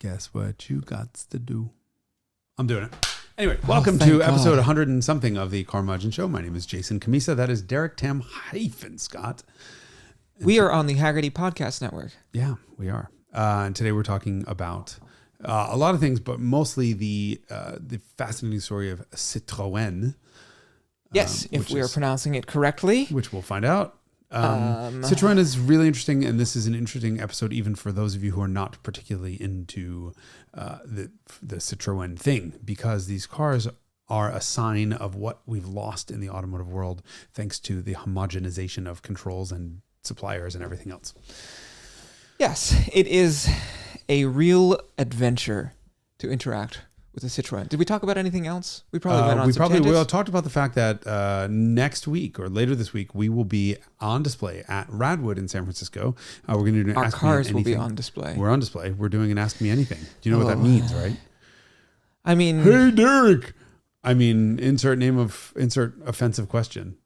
Guess what you got to do? I'm doing it. Anyway, welcome to episode 100 and something of the Carmudgeon Show. My name is Jason Cammisa. That is Derek Tam-Scott. We are on the Hagerty podcast network. Yeah, we are. And today we're talking about a lot of things, but mostly the fascinating story of Citroën. Yes, if we are pronouncing it correctly. Which we'll find out. Citroën is really interesting, and this is an interesting episode even for those of you who are not particularly into the Citroën thing, because these cars are a sign of what we've lost in the automotive world thanks to the homogenization of controls and suppliers and everything else. Yes, it is a real adventure to interact with a Citroën. Did we talk about anything else? We probably went on some tangents. We talked about the fact that next week or later this week, we will be on display at Radwood in San Francisco. We're going to do an Our Ask cars Me will be Anything. on display. We're on display. We're doing an Ask Me Anything. Do you know what that means, right? I mean... Hey, Derek! I mean, insert offensive question.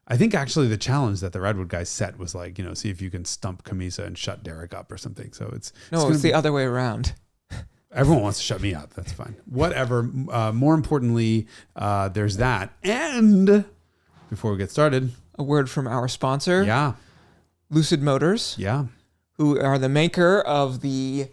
I think actually the challenge that the Radwood guys set was like, see if you can stump Cammisa and shut Derek up or something. So it's the other way around. Everyone wants to shut me up. That's fine. Whatever. More importantly, there's that. And before we get started, a word from our sponsor. Yeah. Lucid Motors. Yeah. Who are the maker of the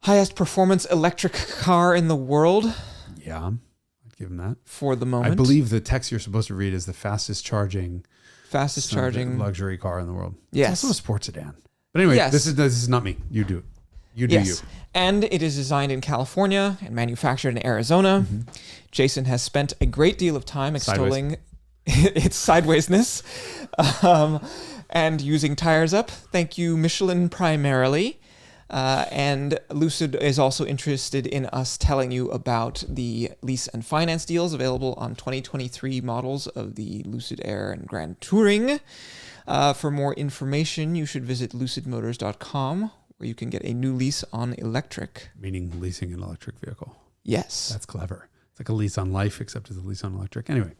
highest performance electric car in the world. Yeah. I'd give them that. For the moment. I believe the text you're supposed to read is the fastest charging luxury car in the world. Yes. It's also a sports sedan. But anyway, yes. This is not me. You do it. You do you. And it is designed in California and manufactured in Arizona. Mm-hmm. Jason has spent a great deal of time extolling its sidewaysness and using tires up. Thank you, Michelin, primarily. And Lucid is also interested in us telling you about the lease and finance deals available on 2023 models of the Lucid Air and Grand Touring. For more information, you should visit lucidmotors.com, where you can get a new lease on electric. Meaning leasing an electric vehicle. Yes. That's clever. It's like a lease on life, except it's a lease on electric. Anyway.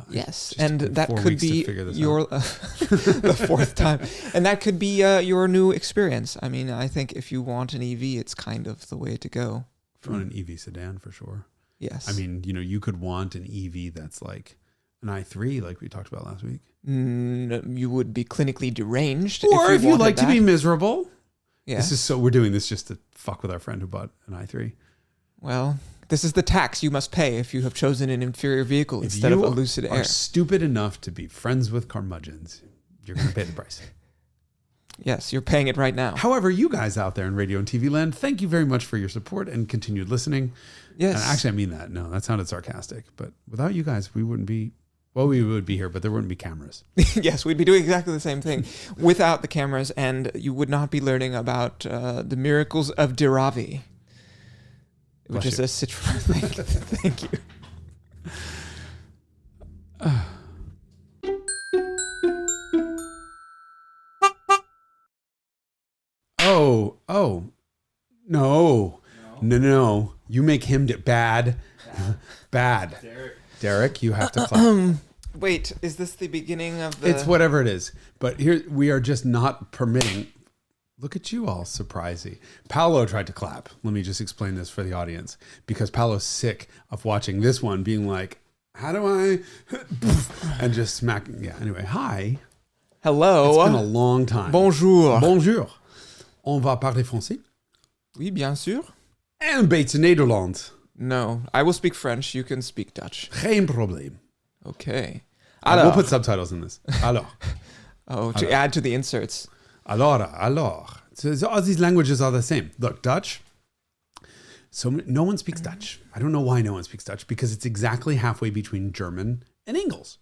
Yes. And that could be your the fourth time. And that could be your new experience. I mean, I think if you want an EV, it's kind of the way to go. If you want an EV sedan, for sure. Yes. I mean, you could want an EV that's like an i3, like we talked about last week. You would be clinically deranged. Or if you like to be miserable. Yeah. We're doing this just to fuck with our friend who bought an i3. Well, this is the tax you must pay if you have chosen an inferior vehicle instead of a Lucid Air. If you are stupid enough to be friends with Carmudgeons, you're going to pay the price. Yes, you're paying it right now. However, you guys out there in radio and TV land, thank you very much for your support and continued listening. Yes. And actually, I mean that. No, that sounded sarcastic. But without you guys, we wouldn't be... Well, we would be here, but there wouldn't be cameras. Yes, we'd be doing exactly the same thing without the cameras, and you would not be learning about the miracles of Diravi, which is a Citroen thing. Thank you. No. You make him bad. Bad. Derek, you have to clap. Wait, is this the beginning of the... It's whatever it is. But here, we are just not permitting... Look at you all, surprisey. Paolo tried to clap. Let me just explain this for the audience. Because Paolo's sick of watching this one being like, how do I... and just smacking... Yeah, anyway, hi. Hello. It's been a long time. Bonjour. Bonjour. On va parler français? Oui, bien sûr. En beetje Nederlands. No, I will speak French. You can speak Dutch. Geen probleem. Okay. We'll put subtitles in this. Alors. To add to the inserts. Alors. So all these languages are the same. Look, Dutch. So no one speaks Dutch. I don't know why no one speaks Dutch, because it's exactly halfway between German and English.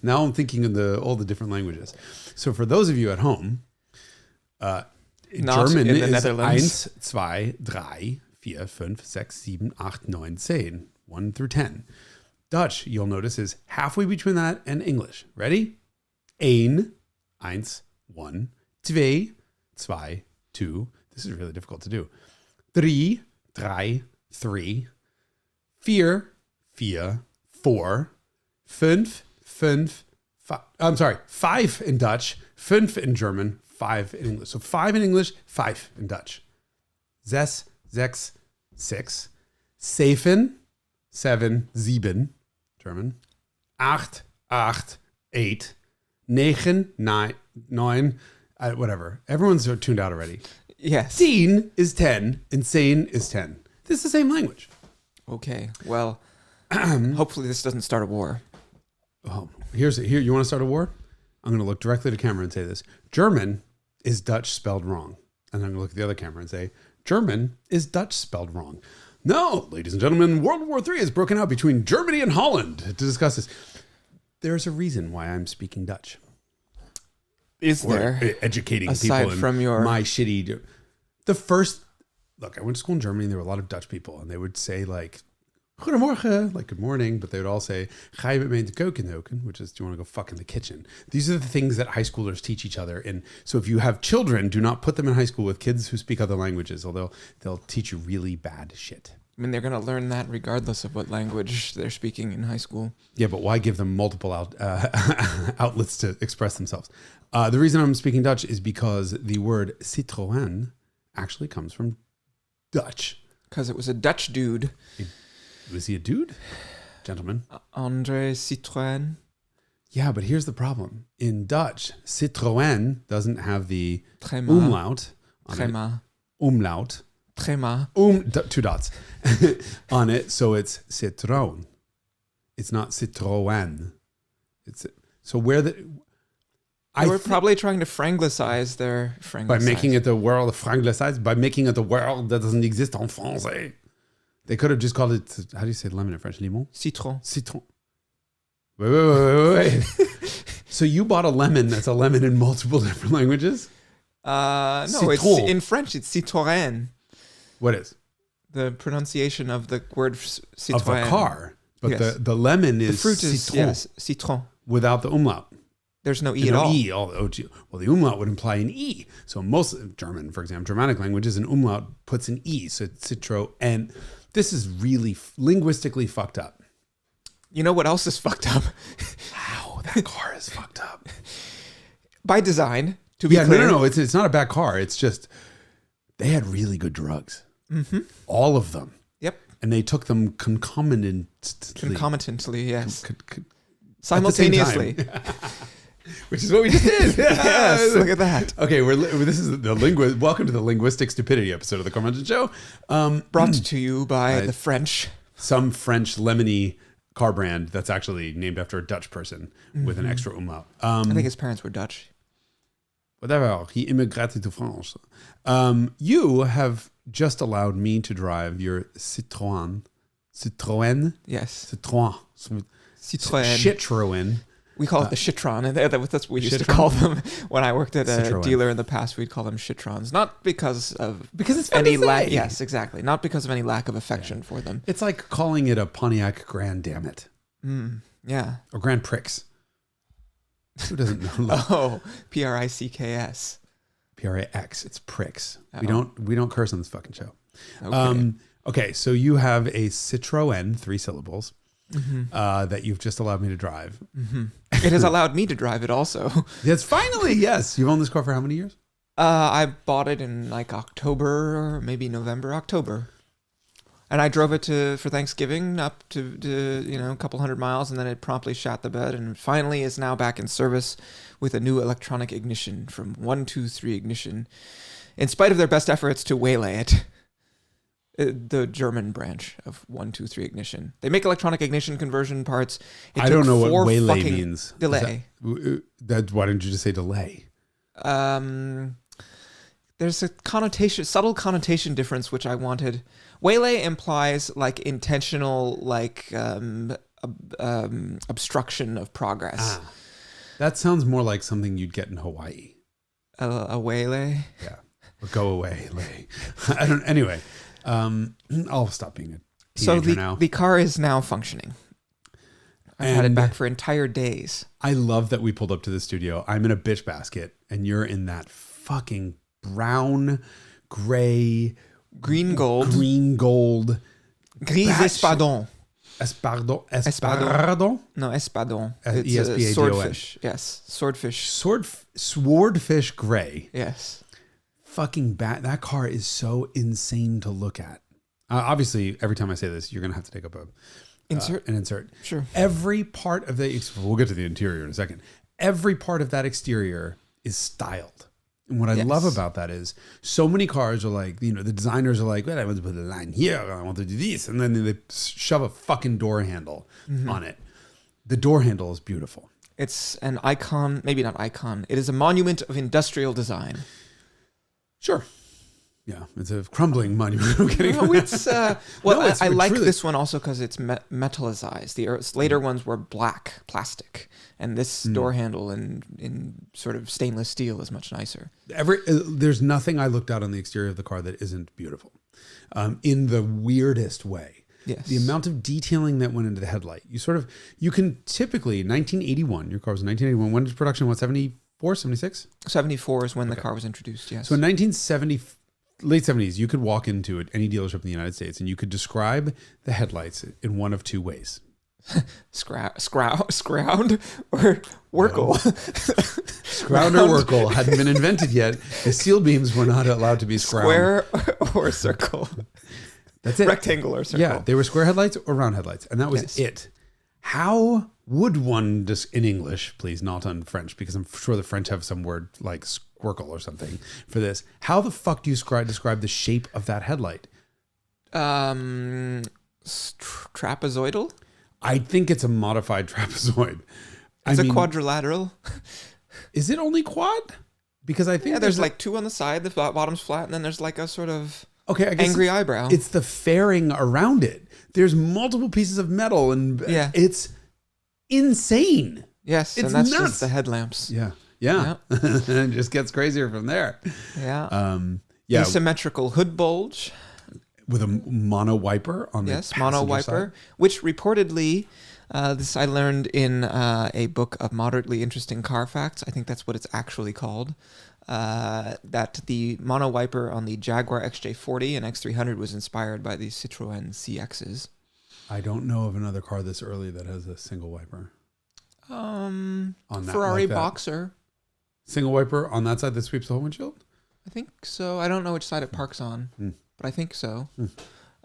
Now I'm thinking of all the different languages. So for those of you at home, German in the is Netherlands. 1, 2, 3, 4, 5, 6, 7, 8, 9, 10. 1 through 10. Dutch, you'll notice, is halfway between that and English. Ready? 1, 1, 2, 2. This is really difficult to do. 3, 3, 4, 4, 5, 5. I'm sorry, 5 in Dutch, 5 in German, 5 in English. So 5 in English, 5 in Dutch. 6, 6, 6. 7, 7, 7, German. 8, 8, 8. 9, 9, whatever. Everyone's tuned out already. Yes. 10 is 10, and 10 is 10. This is the same language. Okay. Well, hopefully this doesn't start a war. Oh, here. You want to start a war? I'm going to look directly to camera and say this. German is Dutch spelled wrong. And I'm going to look at the other camera and say, German is Dutch spelled wrong. No, ladies and gentlemen, World War III has broken out between Germany and Holland to discuss this. There's a reason why I'm speaking Dutch. Is there? Educating aside people in from your my shitty... Look, I went to school in Germany and there were a lot of Dutch people and they would say like, Goedemorgen, like good morning, but they would all say, Ga je met me in de keuken roken, which is, do you want to go fuck in the kitchen? These are the things that high schoolers teach each other. And so if you have children, do not put them in high school with kids who speak other languages, although they'll teach you really bad shit. I mean, they're going to learn that regardless of what language they're speaking in high school. Yeah, but why give them multiple outlets to express themselves? The reason I'm speaking Dutch is because the word Citroën actually comes from Dutch. Because it was a Dutch dude. Was he a dude? Gentleman. André Citroën. Yeah, but here's the problem. In Dutch, Citroën doesn't have the Tréma. umlaut. Tréma. Umlaut. Tréma. 2 dots on it, so it's Citroën. It's not Citroën. So where the... They were probably trying to franglicize their franglicize. By making it the world of franglicized, by making it the world that doesn't exist en français. They could have just called it, how do you say lemon in French? Limon? Citron. Citron. Wait. So you bought a lemon that's a lemon in multiple different languages? No, Citron. it's in French, it's Citroën. What is? The pronunciation of the word Citroën. Of a car. But yes. the lemon is the fruit is citron. yes, citron. Without the umlaut. There's no E There's at all. E. Well, the umlaut would imply an E. So most German, for example, Germanic languages, an umlaut puts an E. So it's Citroën. And this is really linguistically fucked up. You know what else is fucked up? How? That car is fucked up. By design, to be clear. No. It's not a bad car. It's just they had really good drugs. Mm-hmm. All of them. Yep. And they took them concomitantly. Concomitantly, yes. Simultaneously. Which is what we just did. Yes, look at that. Okay, this is the welcome to the Linguistic Stupidity episode of the Carmudgeon Show. Brought to you by the French. Some French lemony car brand that's actually named after a Dutch person with an extra umlaut. I think his parents were Dutch. Whatever. He immigrated to France. You have just allowed me to drive your Citroën. Yes. Citroën. Citroën. We call it the Citroen. That's what we used to Citroen? call them when I worked at a Citroen. dealer in the past. We'd call them Citroens, not because it's fun any to lack. say. Yes, exactly. Not because of any lack of affection for them. It's like calling it a Pontiac Grand Dammit. Yeah. Or Grand Prix. Who doesn't know? Oh, Pricks. Prix. It's pricks. Uh-oh. We don't curse on this fucking show. Okay. Okay, so you have a Citroën, 3 syllables, that you've just allowed me to drive. Mm-hmm. It has allowed me to drive it also. Yes, finally, yes. You've owned this car for how many years? I bought it in like October, or maybe October. And I drove it for Thanksgiving up to a couple 100 miles, and then it promptly shot the bed, and finally is now back in service with a new electronic ignition from 123 Ignition, in spite of their best efforts to waylay it. The German branch of 123 Ignition. They make electronic ignition conversion parts. I don't know what waylay means. Delay. Why didn't you just say delay? There's a subtle connotation difference, which I wanted. Waylay implies like intentional, obstruction of progress. That sounds more like something you'd get in Hawaii. A waylay? Yeah. Or go away, lay. Anyway, I'll stop being a teenager now. The car is now functioning. I've had it back for entire days. I love that we pulled up to the studio. I'm in a bitch basket, and you're in that fucking brown, gray, green gold. Gris espadon. Espadon? No, espadon. It's E-S-P-A-D-O-N. swordfish. Yes, swordfish. Swordfish gray. Yes. Fucking bat. That car is so insane to look at. Obviously, every time I say this, you're going to have to take up an insert. Sure. Every part of we'll get to the interior in a second. Every part of that exterior is styled. And what I love about that is so many cars are like, the designers are like, well, I want to put a line here. I want to do this. And then they shove a fucking door handle on it. The door handle is beautiful. It's an icon, maybe not icon. It is a monument of industrial design. Sure. Yeah, it's a crumbling monument. I'm kidding. No, it's I like this one also because it's metallized. The later ones were black plastic, and this door handle in sort of stainless steel is much nicer. There's nothing I looked at on the exterior of the car that isn't beautiful, in the weirdest way. Yes. The amount of detailing that went into the headlight. You can typically 1981. Your car was 1981. When did production? What, 74, 76? 74 is when the car was introduced. Yes. So in 1970. Late 70s, you could walk into any dealership in the United States and you could describe the headlights in one of two ways. Scround or Workle. Scround or Workle hadn't been invented yet. The seal beams were not allowed to be scround. Square or circle. That's it. Rectangle or circle. Yeah, they were square headlights or round headlights. And that was it. How would one, in English, please, not on French, because I'm sure the French have some word like squircle or something for this. How the fuck do you describe the shape of that headlight? Trapezoidal? I think it's a modified trapezoid. It's a quadrilateral. Is it only quad? Because I think there's like two on the side, the bottom's flat, and then there's like a sort of I guess angry eyebrow. It's the fairing around it. There's multiple pieces of metal, and it's insane. Yes, it's and that's nuts. just the headlamps. Yeah. It just gets crazier from there. Yeah. Asymmetrical hood bulge. With a mono wiper on the passenger mono wiper, side. which reportedly, this I learned in a book of moderately interesting car facts. I think that's what it's actually called. That the mono wiper on the Jaguar XJ40 and X300 was inspired by the Citroën CXs. I don't know of another car this early that has a single wiper. On that, Ferrari Boxer. Single wiper on that side that sweeps the whole windshield? I think so. I don't know which side it parks on, but I think so.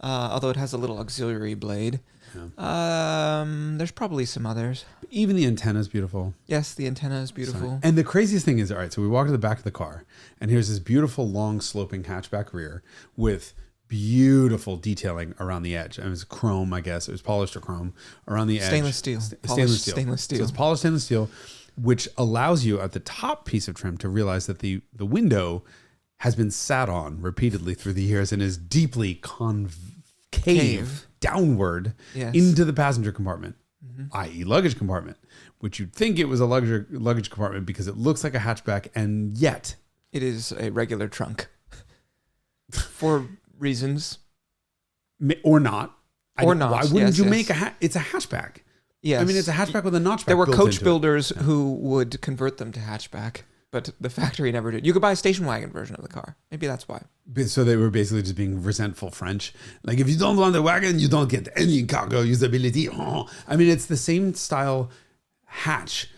Although it has a little auxiliary blade. Yeah. There's probably some others. Even the antenna is beautiful. Yes, the antenna is beautiful. Sorry. And the craziest thing is, all right, so we walk to the back of the car, and here's this beautiful, long, sloping hatchback rear with beautiful detailing around the edge. It was chrome, I guess. It was polished or chrome around the edge. Stainless steel. Stainless steel. So it's polished stainless steel, which allows you at the top piece of trim to realize that the window has been sat on repeatedly through the years and is deeply concave downward into the passenger compartment, i.e. luggage compartment, which you'd think it was a luggage compartment because it looks like a hatchback, and yet it is a regular trunk for reasons. Or not. Or not. Why wouldn't you make it's a hatchback? Yes. I mean, it's a hatchback with a notchback. There were coach builders who would convert them to hatchback, but the factory never did. You could buy a station wagon version of the car. Maybe that's why. So they were basically just being resentful French. Like, if you don't want the wagon, you don't get any cargo usability. I mean, it's the same style hatch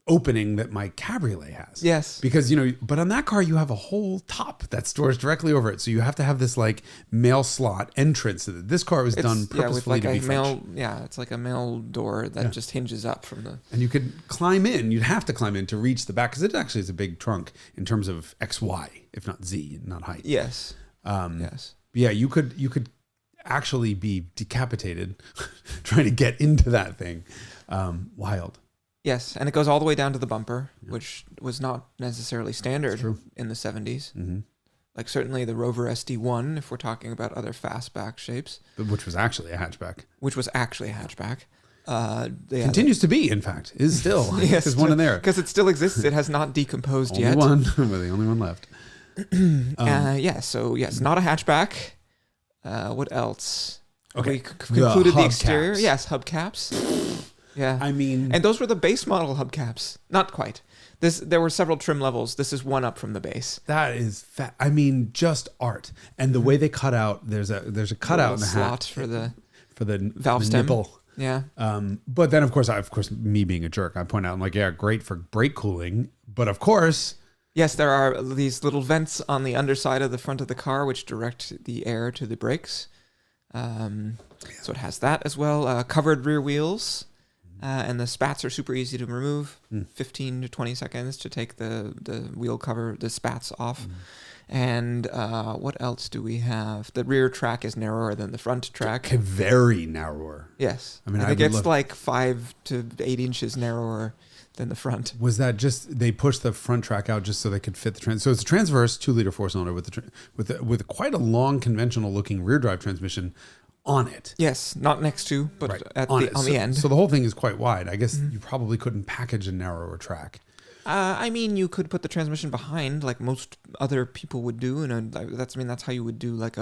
opening that my Cabriolet has. Yes. Because, but on that car, you have a whole top that stores directly over it. So you have to have this like mail slot entrance. This car was done purposefully to be French. It's like a mail door that just hinges up from the... And you could climb in. You'd have to climb in to reach the back because it actually is a big trunk in terms of XY, if not Z, not height. Yes. Yes. Yeah, you could actually be decapitated trying to get into that thing. Wild. Yes, and it goes all the way down to the bumper, which was not necessarily standard in the 70s. Mm-hmm. Like certainly the Rover SD1, if we're talking about other fastback shapes. Which was actually a hatchback. Continues to be, in fact. Is still. Yes. There's one in there. Because it still exists. It has not decomposed yet. We're the only one left. So yes, not a hatchback. What else? Okay. We concluded the exterior. Caps. Yes, hubcaps. Yeah, I mean, and those were the base model hubcaps. Not quite. There were several trim levels. This is one up from the base. That is I mean, just art, and the way they cut out. There's a cutout in the slot hat for the valve the stem. nipple. Yeah. But then, of course, me being a jerk, I point out, I'm like, yeah, great for brake cooling. But of course... Yes, there are these little vents on the underside of the front of the car which direct the air to the brakes. So it has that as well. Covered rear wheels. And the spats are super easy to remove. 15 to 20 seconds to take the wheel cover, the spats off. And what else do we have? The rear track is narrower than the front track. Very narrower. Yes. I mean, I think it's like 5 to 8 inches narrower than the front. Was that just they pushed the front track out just so they could fit the so it's a transverse 2-liter 4-cylinder with quite a long conventional looking rear drive transmission on it. Yes, not next to, but right. on the end. So the whole thing is quite wide. I guess you probably couldn't package a narrower track. I mean, you could put the transmission behind, like most other people would do, and that's how you would do like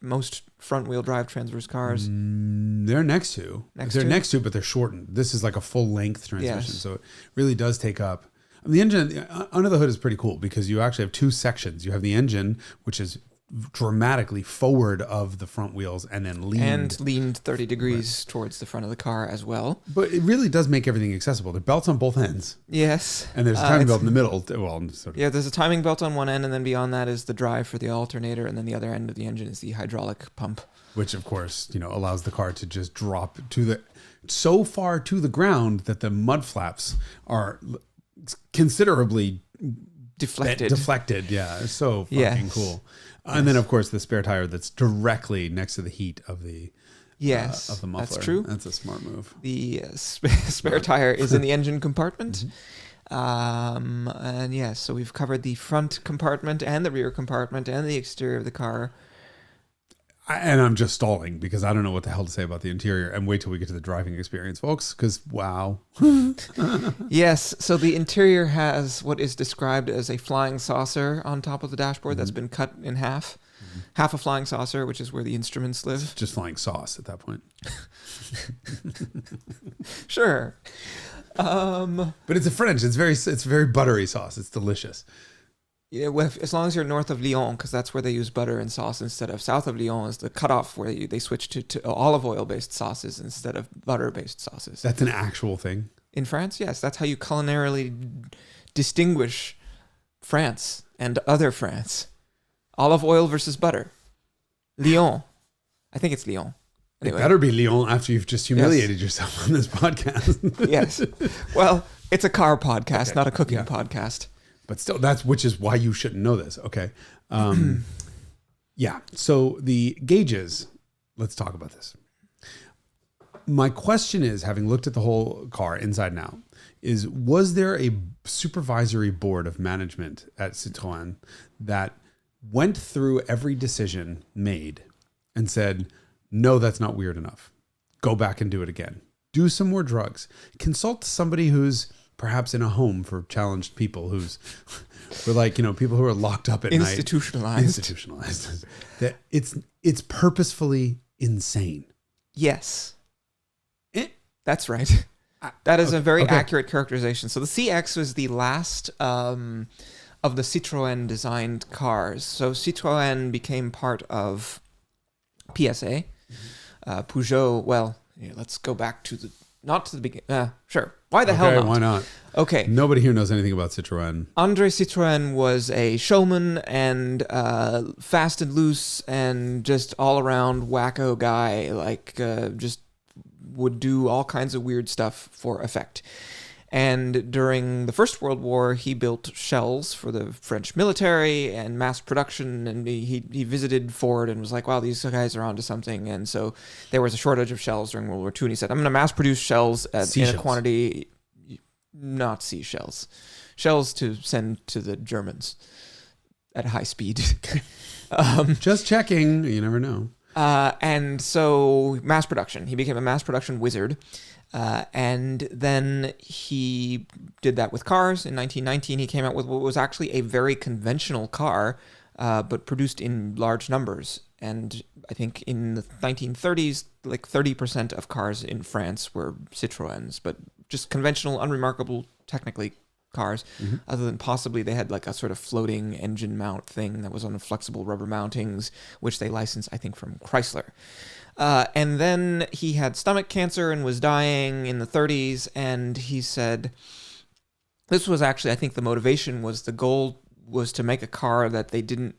most front-wheel drive transverse cars. They're next to, but they're shortened. This is like a full-length transmission, so it really does take up. I mean, the engine under the hood is pretty cool because you actually have two sections. You have the engine, which is dramatically forward of the front wheels and then leaned 30 degrees towards the front of the car as well. But it really does make everything accessible. There are belts on both ends. Yes. And there's a timing belt in the middle. Well, yeah, there's a timing belt on one end, and then beyond that is the drive for the alternator, and then the other end of the engine is the hydraulic pump. Which, of course, allows the car to just drop so far to the ground that the mud flaps are considerably deflected. Yeah, it's so fucking cool. And then, of course, the spare tire that's directly next to the heat of the of the muffler. That's true. That's a smart move. The spare tire is in the engine compartment. And yes, so we've covered the front compartment and the rear compartment and the exterior of the car. And I'm just stalling because I don't know what the hell to say about the interior. And wait till we get to the driving experience, folks, because wow. Yes, so the interior has what is described as a flying saucer on top of the dashboard that's been cut in half. Half a flying saucer, which is where the instruments live. It's just flying sauce at that point. Sure. But it's a French. It's very buttery sauce. It's delicious. Yeah, well, as long as you're north of Lyon, because that's where they use butter and sauce instead of south of Lyon is the cutoff where they switch to olive oil-based sauces instead of butter-based sauces. That's an actual thing? In France, yes. That's how you culinarily distinguish France and other France. Olive oil versus butter. Lyon. I think it's Lyon. Anyway. It better be Lyon after you've just humiliated yourself on this podcast. Yes. Well, it's a car podcast, not a cooking podcast. But still, which is why you shouldn't know this. Okay. Yeah. So the gauges, let's talk about this. My question is, having looked at the whole car inside and out, was there a supervisory board of management at Citroën that went through every decision made and said, no, that's not weird enough. Go back and do it again. Do some more drugs. Consult somebody who's perhaps in a home for challenged people people who are locked up at night. Institutionalized. That it's purposefully insane. Yes. That's right. That is a very accurate characterization. So the CX was the last of the Citroën designed cars. So Citroën became part of PSA. Peugeot, let's go back to not to the beginning. Sure. Why the hell not? Why not? Okay. Nobody here knows anything about Citroën. André Citroën was a showman and fast and loose and just all around wacko guy, just would do all kinds of weird stuff for effect. And during the First World War, he built shells for the French military and mass production. And he visited Ford and was like, wow, these guys are onto something. And so there was a shortage of shells during World War II. And he said, I'm going to mass produce shells in a quantity, not seashells, shells to send to the Germans at high speed. Just checking. You never know. And so mass production. He became a mass production wizard. And then he did that with cars. In 1919, he came out with what was actually a very conventional car, but produced in large numbers. And I think in the 1930s, like 30% of cars in France were Citroëns, but just conventional, unremarkable, technically cars, other than possibly they had like a sort of floating engine mount thing that was on flexible rubber mountings, which they licensed, I think, from Chrysler. And then he had stomach cancer and was dying in the 30s, and he said, this was actually, I think the motivation was, the goal was to make a car that they didn't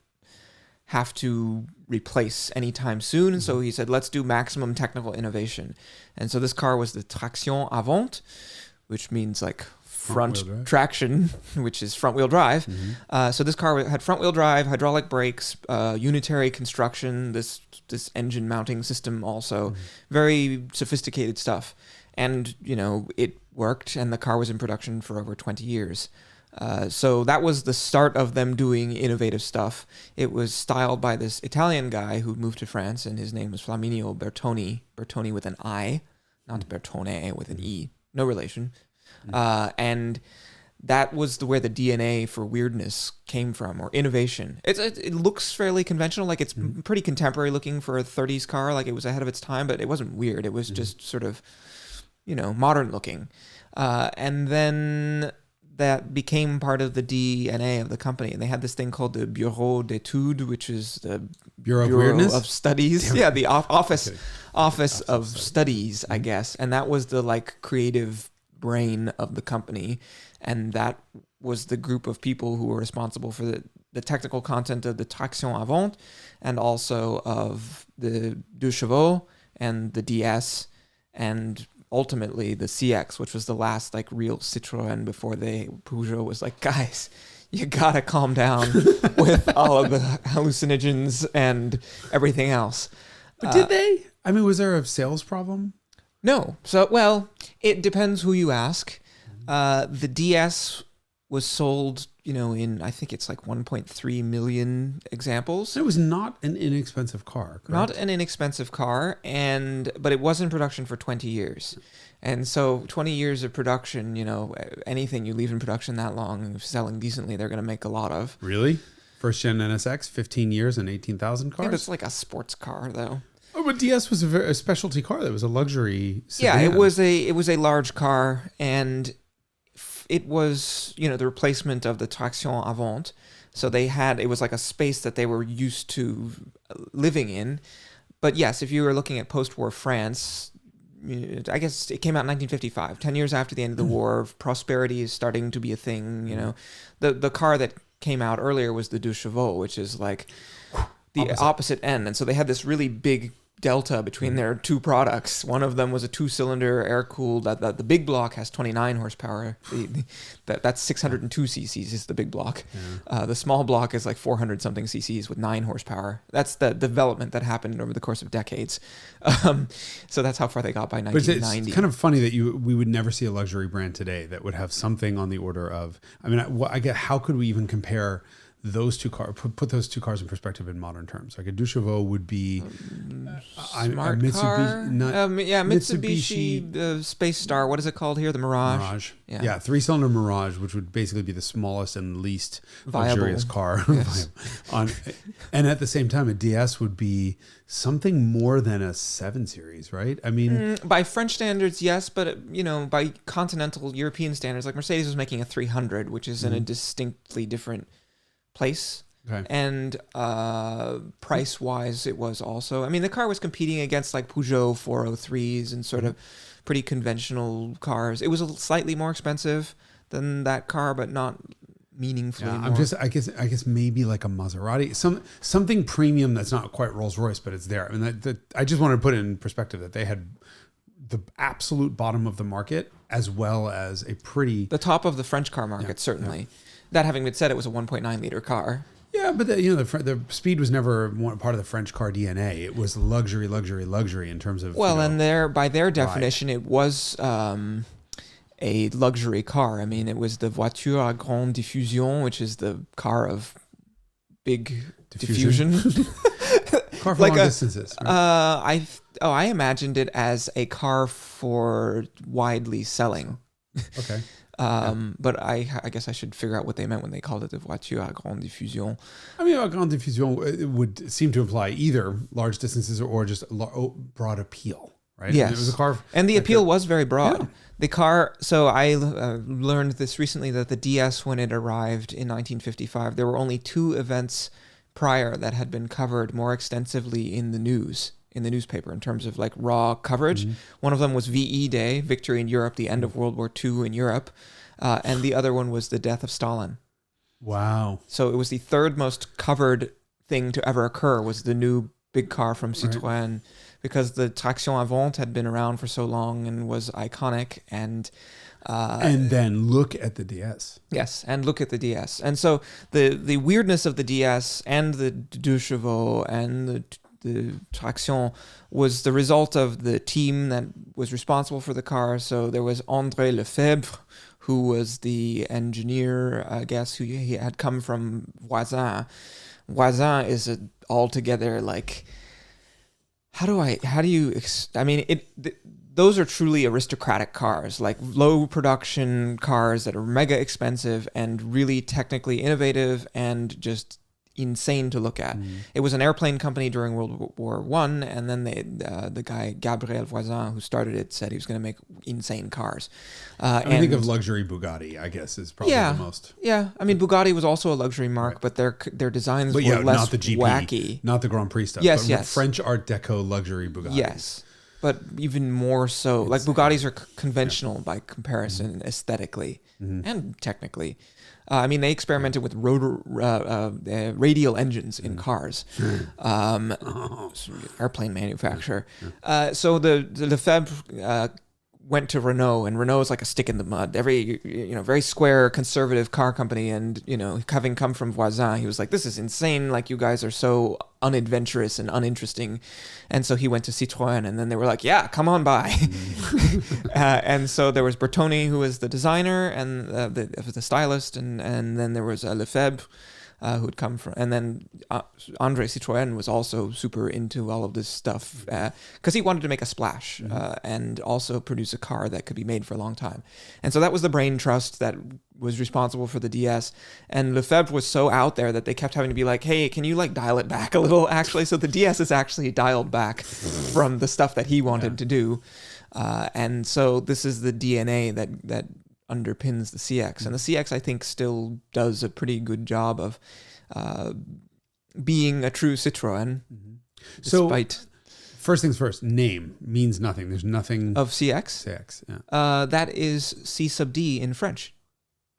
have to replace anytime soon. And so he said, let's do maximum technical innovation. And so this car was the Traction Avant, which means like front traction, which is front wheel drive. So this car had front wheel drive, hydraulic brakes, unitary construction, this engine mounting system also, very sophisticated stuff. And, you know, it worked, and the car was in production for over 20 years. So that was the start of them doing innovative stuff. It was styled by this Italian guy who moved to France, and his name was Flaminio Bertoni. Bertoni with an I, not Bertone with an E. No relation. And that was where the DNA for weirdness came from, or innovation. It looks fairly conventional, like it's pretty contemporary looking for a 30s car, like it was ahead of its time, but it wasn't weird. It was just sort of, you know, modern looking. And then that became part of the DNA of the company. And they had this thing called the Bureau d'études, which is the Bureau of Studies. Yeah, the Office of Studies, I guess. And that was the like creative brain of the company. And that was the group of people who were responsible for the technical content of the Traction Avant, and also of the Deux Chevaux and the DS, and ultimately the CX, which was the last like real Citroën before Peugeot was like, guys, you gotta calm down with all of the hallucinogens and everything else. But did they? I mean, was there a sales problem? No. So, well, it depends who you ask. The DS was sold, you know, in, I think it's like 1.3 million examples. It was not an inexpensive car, correct? Not an inexpensive car, but it was in production for 20 years. And so 20 years of production, you know, anything you leave in production that long, selling decently, they're going to make a lot of. Really? First gen NSX, 15 years and 18,000 cars? Yeah, it's like a sports car, though. Oh, but DS was a specialty car. That was a luxury sedan. Yeah, it was a large car, and it was, you know, the replacement of the Traction Avant. So it was like a space that they were used to living in. But yes, if you were looking at post-war France, I guess it came out in 1955, 10 years after the end of the war. Prosperity is starting to be a thing, you know. The car that came out earlier was the Deux Chevaux, which is like the opposite end. And so they had this really big delta between their two products. One of them was a 2-cylinder air-cooled. The big block has 29 horsepower. That's 602 cc's is the big block. Yeah. The small block is like 400-something cc's with 9 horsepower. That's the development that happened over the course of decades. So that's how far they got by 1990. But it's kind of funny that we would never see a luxury brand today that would have something on the order of, I mean, I get, how could we even compare those two cars, put those two cars in perspective in modern terms? Like a Deux Chevaux would be smart car. Mitsubishi Space Star. What is it called here? The Mirage. Yeah, 3-cylinder Mirage, which would basically be the smallest and least luxurious car. Yes. And at the same time, a DS would be something more than a 7 Series, right? I mean, by French standards, yes, but you know, by continental European standards, like Mercedes was making a 300, which is in a distinctly different place. Okay. And price-wise, it was also, I mean, the car was competing against like Peugeot 403s and sort of pretty conventional cars. It was slightly more expensive than that car, but not meaningfully more. I guess maybe like a Maserati, something premium that's not quite Rolls-Royce, but it's there. I mean, I just wanted to put it in perspective that they had the absolute bottom of the market, as well as the top of the French car market, certainly. Yeah. That having been said, it was a 1.9 liter car. Yeah, but the speed was never part of the French car DNA. It was luxury in terms of by their definition, it was a luxury car. I mean, it was the voiture à grande diffusion, which is the car of big diffusion. Car for long distances. Right? I imagined it as a car for widely selling. Okay. But I guess I should figure out what they meant when they called it the voiture à grande diffusion. I mean, à grande diffusion would seem to imply either large distances or just broad appeal, right? Yes. And it was a car. And the appeal was very broad. Yeah. The car, so I learned this recently, that the DS, when it arrived in 1955, there were only 2 events prior that had been covered more extensively in the newspaper, in terms of like raw coverage. One of them was VE Day, Victory in Europe, the end of World War II in Europe. And the other one was the death of Stalin. Wow. So it was the 3rd most covered thing to ever occur, was the new big car from Citroën. Right. Because the Traction Avant had been around for so long and was iconic, and then look at the DS. Yes, and look at the DS. And so the weirdness of the DS and the Deux Chevaux and the Traction was the result of the team that was responsible for the car. So there was André Lefebvre, who was the engineer, I guess, who he had come from Voisin. Voisin is altogether like... those are truly aristocratic cars, like low production cars that are mega expensive and really technically innovative and just insane to look at. It was an airplane company during World War I, and then the guy Gabriel Voisin, who started it, said he was going to make insane cars. I think of luxury Bugatti, I guess, is probably the most. Yeah, I mean, Bugatti was also a luxury mark, but their designs were less not the GP, wacky. Not the Grand Prix stuff. Yes, but French Art Deco luxury Bugatti. Yes, but even more so. Like Bugattis are conventional by comparison, aesthetically and technically. I mean, they experimented with radial engines in cars. Airplane manufacturer. So the Lefebvre went to Renault, and Renault is like a stick in the mud. Very square, conservative car company, and having come from Voisin, he was like, "This is insane! Like, you guys are so unadventurous and uninteresting." And so he went to Citroën, and then they were like, "Yeah, come on by." And so there was Bertoni, who was the designer and the stylist, and then there was Lefebvre, who had come from, and then André Citroën was also super into all of this stuff because he wanted to make a splash and also produce a car that could be made for a long time. And so that was the brain trust that was responsible for the DS. And Lefebvre was so out there that they kept having to be like, "Hey, can you like dial it back a little?" Actually, so the DS is actually dialed back from the stuff that he wanted to do. And so this is the DNA that underpins the CX. And the CX, I think, still does a pretty good job of being a true Citroën. Despite... First things first, name means nothing. There's nothing... Of CX? CX, yeah. That is C sub D in French.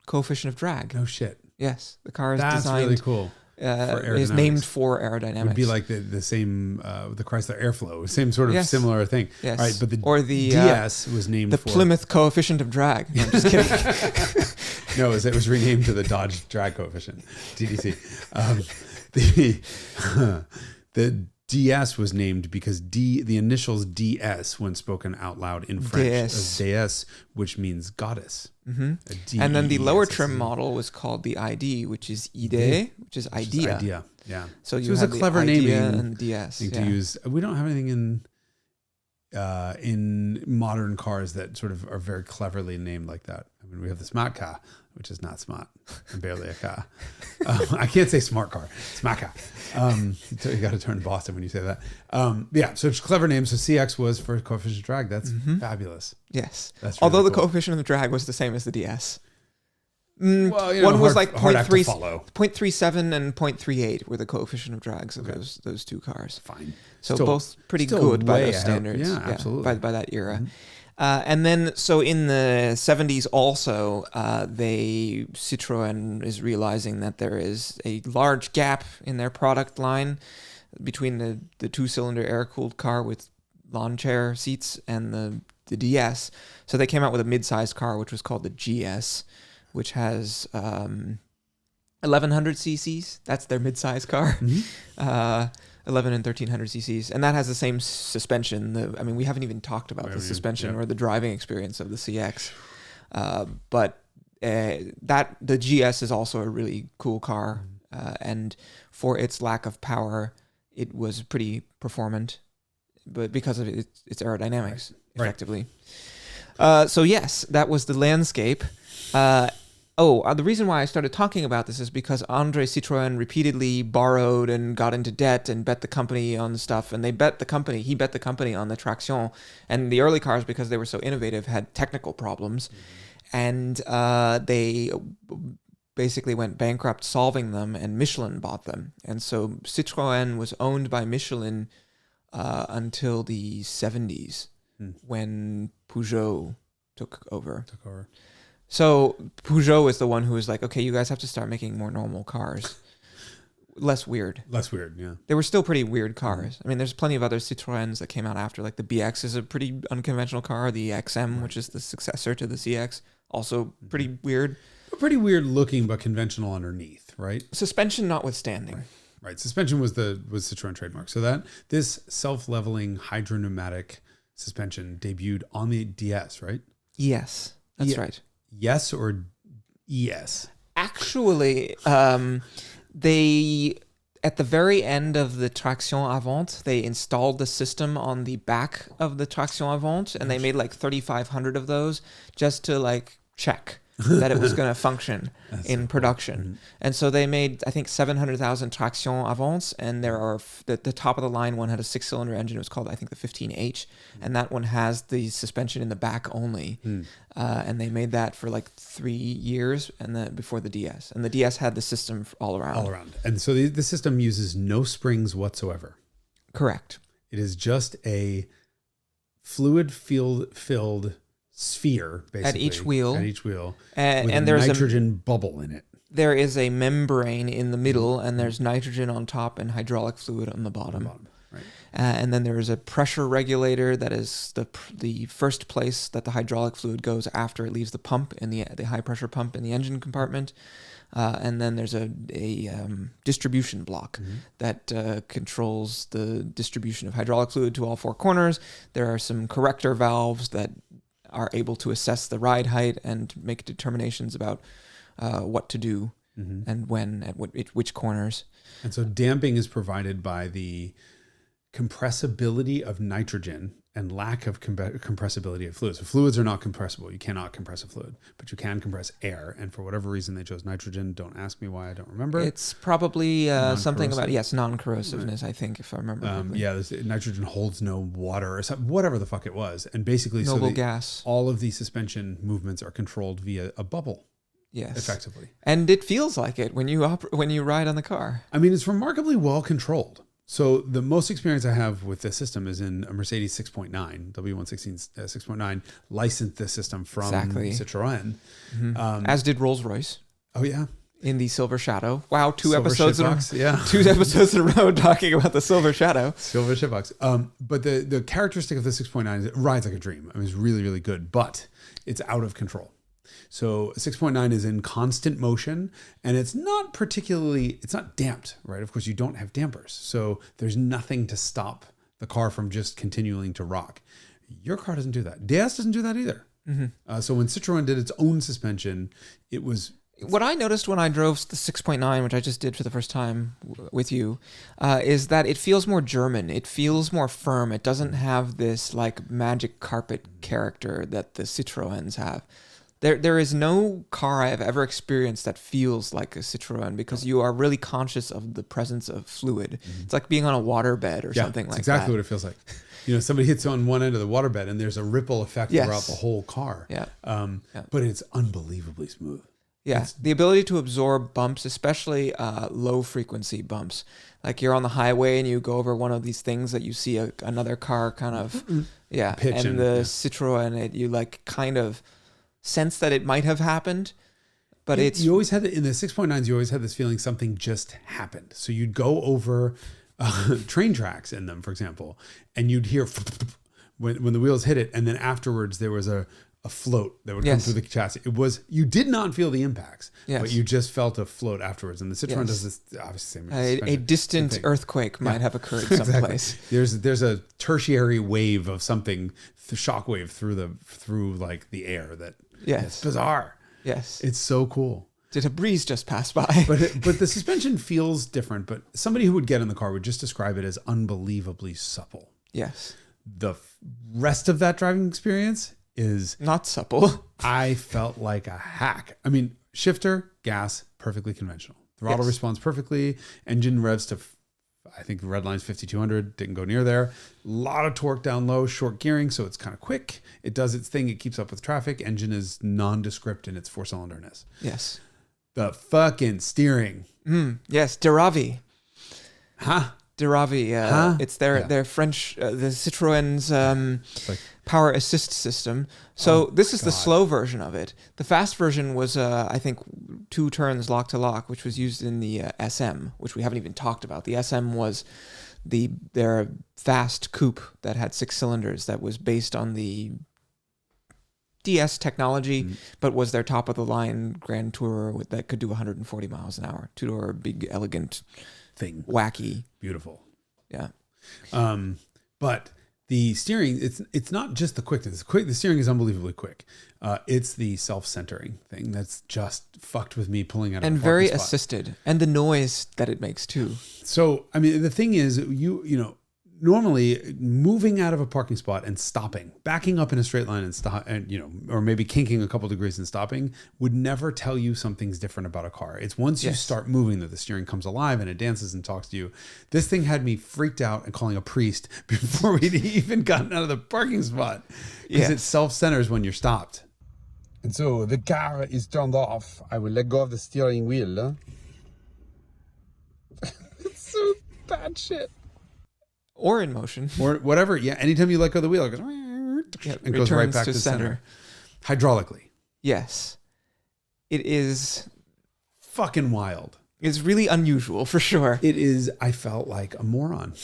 Coefficient of drag. No shit. Yes. The car is designed... That's really cool. Is named for aerodynamics. It would be like the same, the Chrysler Airflow, same sort of similar thing. Yes. Right, but the DS was named for... The Plymouth Coefficient of Drag. No, I'm just kidding. No, it was renamed to the Dodge Drag Coefficient, DDC. The DS was named because the initials DS, when spoken out loud in French, as déesse, which means goddess. And then the lower trim model was called the ID, which is idée, which is idea. Idea, yeah. So it was a clever naming and DS thing to use. We don't have anything in modern cars that sort of are very cleverly named like that. I mean, we have the smart car, which is not smart and barely a car. I can't say smart car, smart car. You got to turn to Boston when you say that. Yeah, so it's a clever name. So CX was for coefficient of drag. That's fabulous. Yes. That's really Although the cool. coefficient of drag was the same as the DS. Well, one was like hard act to follow. 0.37 and 0.38 were the coefficient of drags of those two cars. Fine. So both pretty good by those standards. Yeah, absolutely. By that era. And then, so in the 70s also, Citroën is realizing that there is a large gap in their product line between the two-cylinder air-cooled car with lawn chair seats and the DS. So they came out with a mid-sized car, which was called the GS, which has 1,100 cc's. That's their mid-sized car. 11 and 1,300 cc's. And that has the same suspension. We haven't even talked about the suspension or the driving experience of the CX. But the GS is also a really cool car. And for its lack of power, it was pretty performant, but because of its aerodynamics, effectively. So yes, that was the landscape. the reason why I started talking about this is because André Citroën repeatedly borrowed and got into debt and bet the company on stuff. And he bet the company on the Traction. And the early cars, because they were so innovative, had technical problems. And they basically went bankrupt solving them, and Michelin bought them. And so Citroën was owned by Michelin until the 70s when Peugeot took over. So Peugeot is the one who was like, okay, you guys have to start making more normal cars. Less weird, yeah. They were still pretty weird cars. I mean, there's plenty of other Citroëns that came out after, like the BX is a pretty unconventional car. The XM, which is the successor to the CX, also pretty weird. Pretty weird looking, but conventional underneath, right? Suspension notwithstanding. Right. Suspension was Citroën trademark. So this self-leveling hydro-pneumatic suspension debuted on the DS, right? Yes, that's right. Yes or ES? Actually, they, at the very end of the Traction Avant, they installed the system on the back of the Traction Avant, and they made like 3,500 of those just to like check that it was going to function in production. Cool. And so they made, I think, 700,000 Traction Avants, and there are the top of the line one had a 6-cylinder engine. It was called, I think, the 15H, and that one has the suspension in the back only. And they made that for like 3 years, and before the DS. And the DS had the system all around. And so the system uses no springs whatsoever. Correct. It is just a fluid-filled sphere, basically, at each wheel, with and there's a nitrogen bubble in it. There is a membrane in the middle, and there's nitrogen on top and hydraulic fluid on the bottom. Right. And then there is a pressure regulator that is the first place that the hydraulic fluid goes after it leaves the pump in the high pressure pump in the engine compartment. And then there's a distribution block that controls the distribution of hydraulic fluid to all four corners. There are some corrector valves that are able to assess the ride height and make determinations about what to do and when at which corners. And so damping is provided by the compressibility of nitrogen and lack of compressibility of fluids. So fluids are not compressible. You cannot compress a fluid, but you can compress air. And for whatever reason, they chose nitrogen. Don't ask me why. I don't remember. It's probably something about, non-corrosiveness, I think, if I remember correctly. Nitrogen holds no water or something, whatever the fuck it was. And basically, noble gas. All of the suspension movements are controlled via a bubble. Yes. Effectively. And it feels like it when you ride on the car. I mean, it's remarkably well controlled. So the most experience I have with this system is in a Mercedes 6.9, W116 6.9, licensed this system from Citroën. As did Rolls-Royce. Oh, yeah. In the Silver Shadow. Wow, two Silver episodes in a row talking about the Silver Shadow. Silver shitbox. But the characteristic of the 6.9 is it rides like a dream. I mean, it's really, really good, but it's out of control. So 6.9 is in constant motion, and it's not damped, right? Of course, you don't have dampers. So there's nothing to stop the car from just continuing to rock. Your car doesn't do that. DS doesn't do that either. So when Citroën did its own suspension, it was... What I noticed when I drove the 6.9, which I just did for the first time with you, is that it feels more German. It feels more firm. It doesn't have this like magic carpet character that the Citroëns have. There is no car I have ever experienced that feels like a Citroën because you are really conscious of the presence of fluid. It's like being on a waterbed or something like that. Exactly what it feels like. Somebody hits on one end of the waterbed and there's a ripple effect throughout the whole car. But it's unbelievably smooth. Yeah, the ability to absorb bumps, especially low frequency bumps. Like you're on the highway and you go over one of these things that you see another car kind of, pitch and the Citroën, you like kind of sense that it might have happened, but you always had in the 6.9s, you always had this feeling something just happened. So you'd go over train tracks in them, for example, and you'd hear when the wheels hit it, and then afterwards there was a float that would come through the chassis. You did not feel the impacts, but you just felt a float afterwards. And the Citroën does this, obviously, a distant earthquake might have occurred someplace. There's a tertiary wave of something, shock wave through like the air that. It's bizarre. Yes. It's so cool. Did a breeze just pass by? But the suspension feels different, but somebody who would get in the car would just describe it as unbelievably supple. Yes. The rest of that driving experience is not supple. I felt like a hack. I mean, shifter, gas, perfectly conventional. Throttle responds perfectly. Engine revs to, I think the red line's 5,200. Didn't go near there. A lot of torque down low, short gearing, so it's kind of quick. It does its thing. It keeps up with traffic. Engine is nondescript in its four-cylinderness. Yes. The fucking steering. Yes, Deravi. Huh? Deravi. It's their French, the Citroen's power assist system. So this is the slow version of it. The fast version was, I think, 2 turns lock to lock, which was used in the SM, which we haven't even talked about. The SM was their fast coupe that had 6 cylinders that was based on the DS technology, but was their top of the line Grand Tourer that could do 140 miles an hour. 2-door, big, elegant thing. Wacky. Beautiful. Yeah. But the steering, it's not just the quickness. The steering is unbelievably quick. It's the self-centering thing that's just fucked with me pulling out of and a very spot. assisted, and the noise that it makes too. So, I mean, the thing is, you know, normally moving out of a parking spot and stopping, backing up in a straight line and stop, and, you know, or maybe kinking a couple degrees and stopping would never tell you something's different about a car. It's once you start moving that the steering comes alive and it dances and talks to you. This thing had me freaked out and calling a priest before we'd even gotten out of the parking spot, because it self-centers when you're stopped. And so the car is turned off. I will let go of the steering wheel. It's so bad shit. Or in motion. Or whatever. Yeah. Anytime you let go of the wheel, it goes, and goes right back to center. Hydraulically. Yes. It is fucking wild. It's really unusual for sure. It is. I felt like a moron,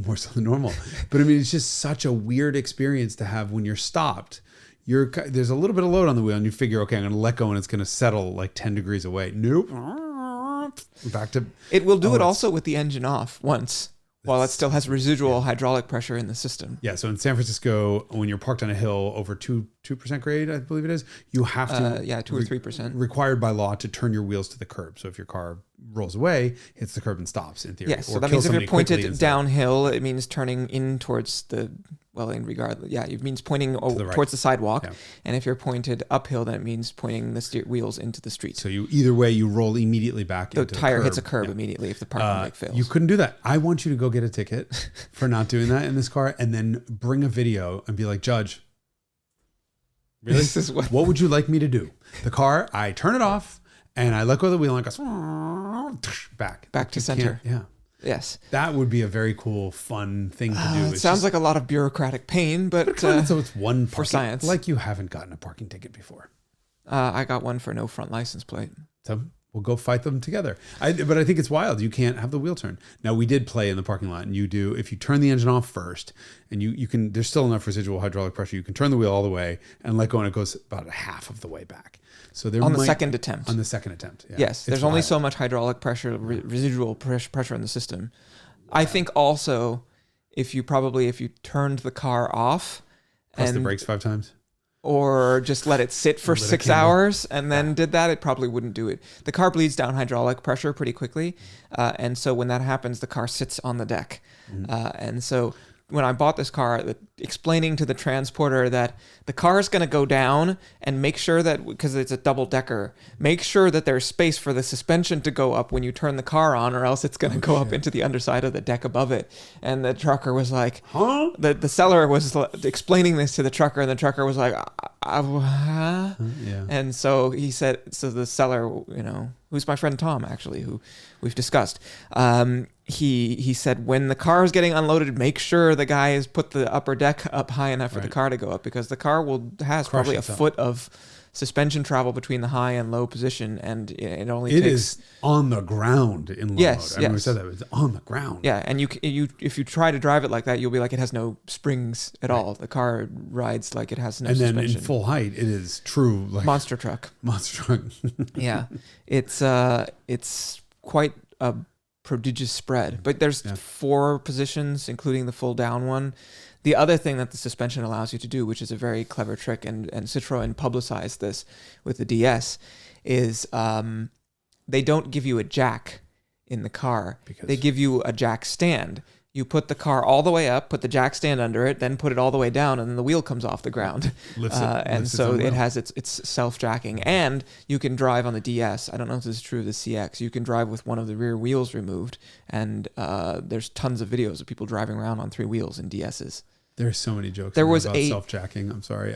more so than normal. But I mean, it's just such a weird experience to have when you're stopped. There's a little bit of load on the wheel and you figure, okay, I'm going to let go and it's going to settle like 10 degrees away. Nope. Back to. It will do it also with the engine off once. While it still has residual hydraulic pressure in the system. Yeah, so in San Francisco, when you're parked on a hill over 2% grade, I believe it is, you have to... 2 or 3%. Required by law to turn your wheels to the curb. So if your car rolls away, hits the curb and stops, in theory. Yes, so that means if you're pointed downhill, it means turning in towards the... Well, in regard, it means pointing towards the sidewalk. Yeah. And if you're pointed uphill, then it means pointing the wheels into the street. So either way, you roll immediately back into the curb. The tire hits a curb immediately if the parking brake fails. You couldn't do that. I want you to go get a ticket for not doing that in this car and then bring a video and be like, Judge, really? This is what would you like me to do? The car, I turn it off and I let go of the wheel and it goes back to center. Yeah. Yes. That would be a very cool, fun thing to do. It sounds like a lot of bureaucratic pain, but so it's one for science. Like you haven't gotten a parking ticket before. I got one for no front license plate. So we'll go fight them together. But I think it's wild. You can't have the wheel turn. Now, we did play in the parking lot, and you do, if you turn the engine off first, and you can, there's still enough residual hydraulic pressure, you can turn the wheel all the way and let go, and it goes about a half of the way back. So there on the second attempt. On the second attempt, yeah. Yes, there's only so much hydraulic pressure, residual pressure in the system. I think also, if you turned the car off, press the brakes 5 times, or just let it sit for 6 hours and then did that, it probably wouldn't do it. The car bleeds down hydraulic pressure pretty quickly, and so when that happens, the car sits on the deck, and so when I bought this car, explaining to the transporter that the car is going to go down, and make sure that, because it's a double decker, make sure that there's space for the suspension to go up when you turn the car on, or else it's going to go up into the underside of the deck above it. And the trucker was like, huh? The seller was explaining this to the trucker, and the trucker was like, huh? Yeah. And so he said, so the seller, who's my friend Tom, actually, who we've discussed, he said, when the car is getting unloaded, make sure the guy has put the upper deck up high enough for the car to go up, because the car has probably a foot of suspension travel between the high and low position, and it only takes... It is on the ground in low mode. I mean, we said that, it's on the ground. Yeah, and you if you try to drive it like that, you'll be like, it has no springs at all. The car rides like it has no suspension. And then in full height, it is true. Like monster truck. Yeah, it's quite a prodigious spread. But there's 4 positions, including the full down one. The other thing that the suspension allows you to do, which is a very clever trick, and Citroën publicized this with the DS, is they don't give you a jack in the car. They give you a jack stand. You put the car all the way up, put the jack stand under it, then put it all the way down, and then the wheel comes off the ground. And so it has its self-jacking. And you can drive on the DS. I don't know if this is true of the CX. You can drive with one of the rear wheels removed, and there's tons of videos of people driving around on 3 wheels in DSs. There's so many jokes about self-jacking. I'm sorry.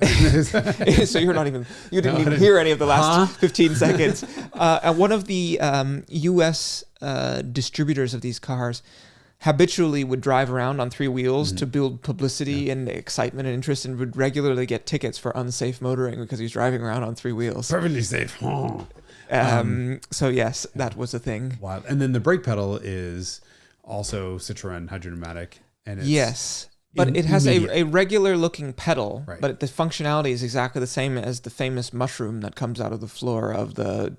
So you didn't even hear any of the last 15 seconds. And one of the U.S. Distributors of these cars habitually would drive around on 3 wheels to build publicity and excitement and interest, and would regularly get tickets for unsafe motoring because he's driving around on 3 wheels. Perfectly safe. So yes, that was a thing. Wild. And then the brake pedal is also Citroen Hydro-pneumatic. And it's yes. But it has a regular looking pedal, but the functionality is exactly the same as the famous mushroom that comes out of the floor of the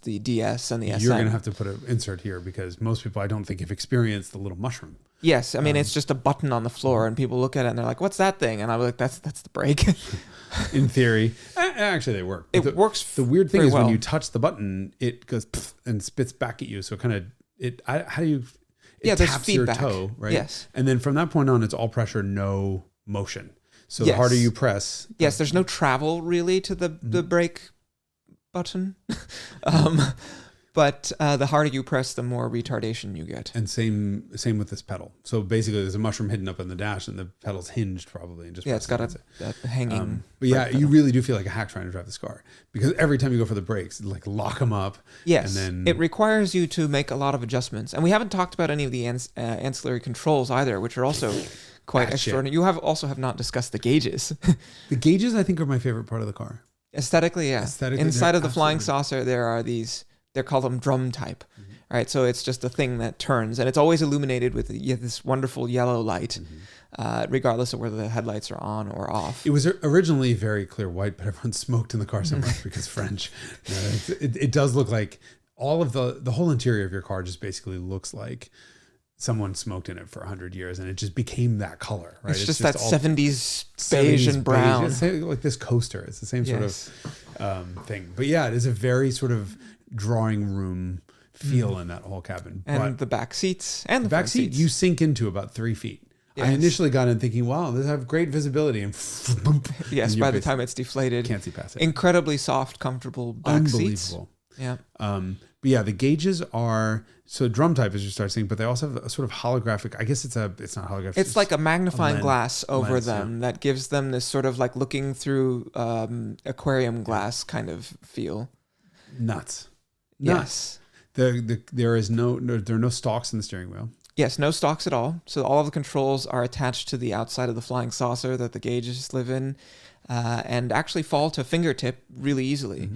DS and the SM. You're going to have to put an insert here because most people, I don't think, have experienced the little mushroom. Yes, I mean, it's just a button on the floor and people look at it and they're like, what's that thing? And I'm like, that's the brake. In theory. Actually, they work. It works. The weird thing is when you touch the button, it goes and spits back at you. So kind of, how do you... It taps feedback. Your toe, right? Yes. And then from that point on, it's all pressure, no motion. So the harder you press... Yes, there's no travel really to the brake button. But the harder you press, the more retardation you get. And same with this pedal. So basically, there's a mushroom hidden up in the dash, and the pedal's hinged probably. And just it's got a hanging. But yeah, you really do feel like a hack trying to drive this car because every time you go for the brakes, like lock them up. Yes, and then it requires you to make a lot of adjustments, and we haven't talked about any of the ancillary controls either, which are also quite extraordinary. You have not discussed the gauges. The gauges, I think, are my favorite part of the car. Aesthetically, yeah. Inside of the flying saucer, there are these. They're called them drum type, right? So it's just a thing that turns, and it's always illuminated with this wonderful yellow light, regardless of whether the headlights are on or off. It was originally very clear white, but everyone smoked in the car so much because French. It does look like all of the whole interior of your car just basically looks like someone smoked in it for 100 years, and it just became that color, right? It's just that 70s beige and brown. It's like this coaster. It's the same sort of thing. But yeah, it is a very sort of drawing room feel in that whole cabin. And the back seats and the back seat, you sink into about 3 feet. Yes. I initially got in thinking, wow, this have great visibility. And yes, by the time it's deflated. Can't see past it. Incredibly soft, comfortable back seats. Unbelievable. Yeah. But yeah, the gauges are so drum type as you start seeing, but they also have a sort of holographic. I guess it's not holographic. It's like a magnifying glass over them that gives them this sort of like looking through aquarium glass kind of feel. Nuts. Yes. There are no stalks in the steering wheel. Yes, no stalks at all. So all of the controls are attached to the outside of the flying saucer that the gauges live in, and actually fall to fingertip really easily.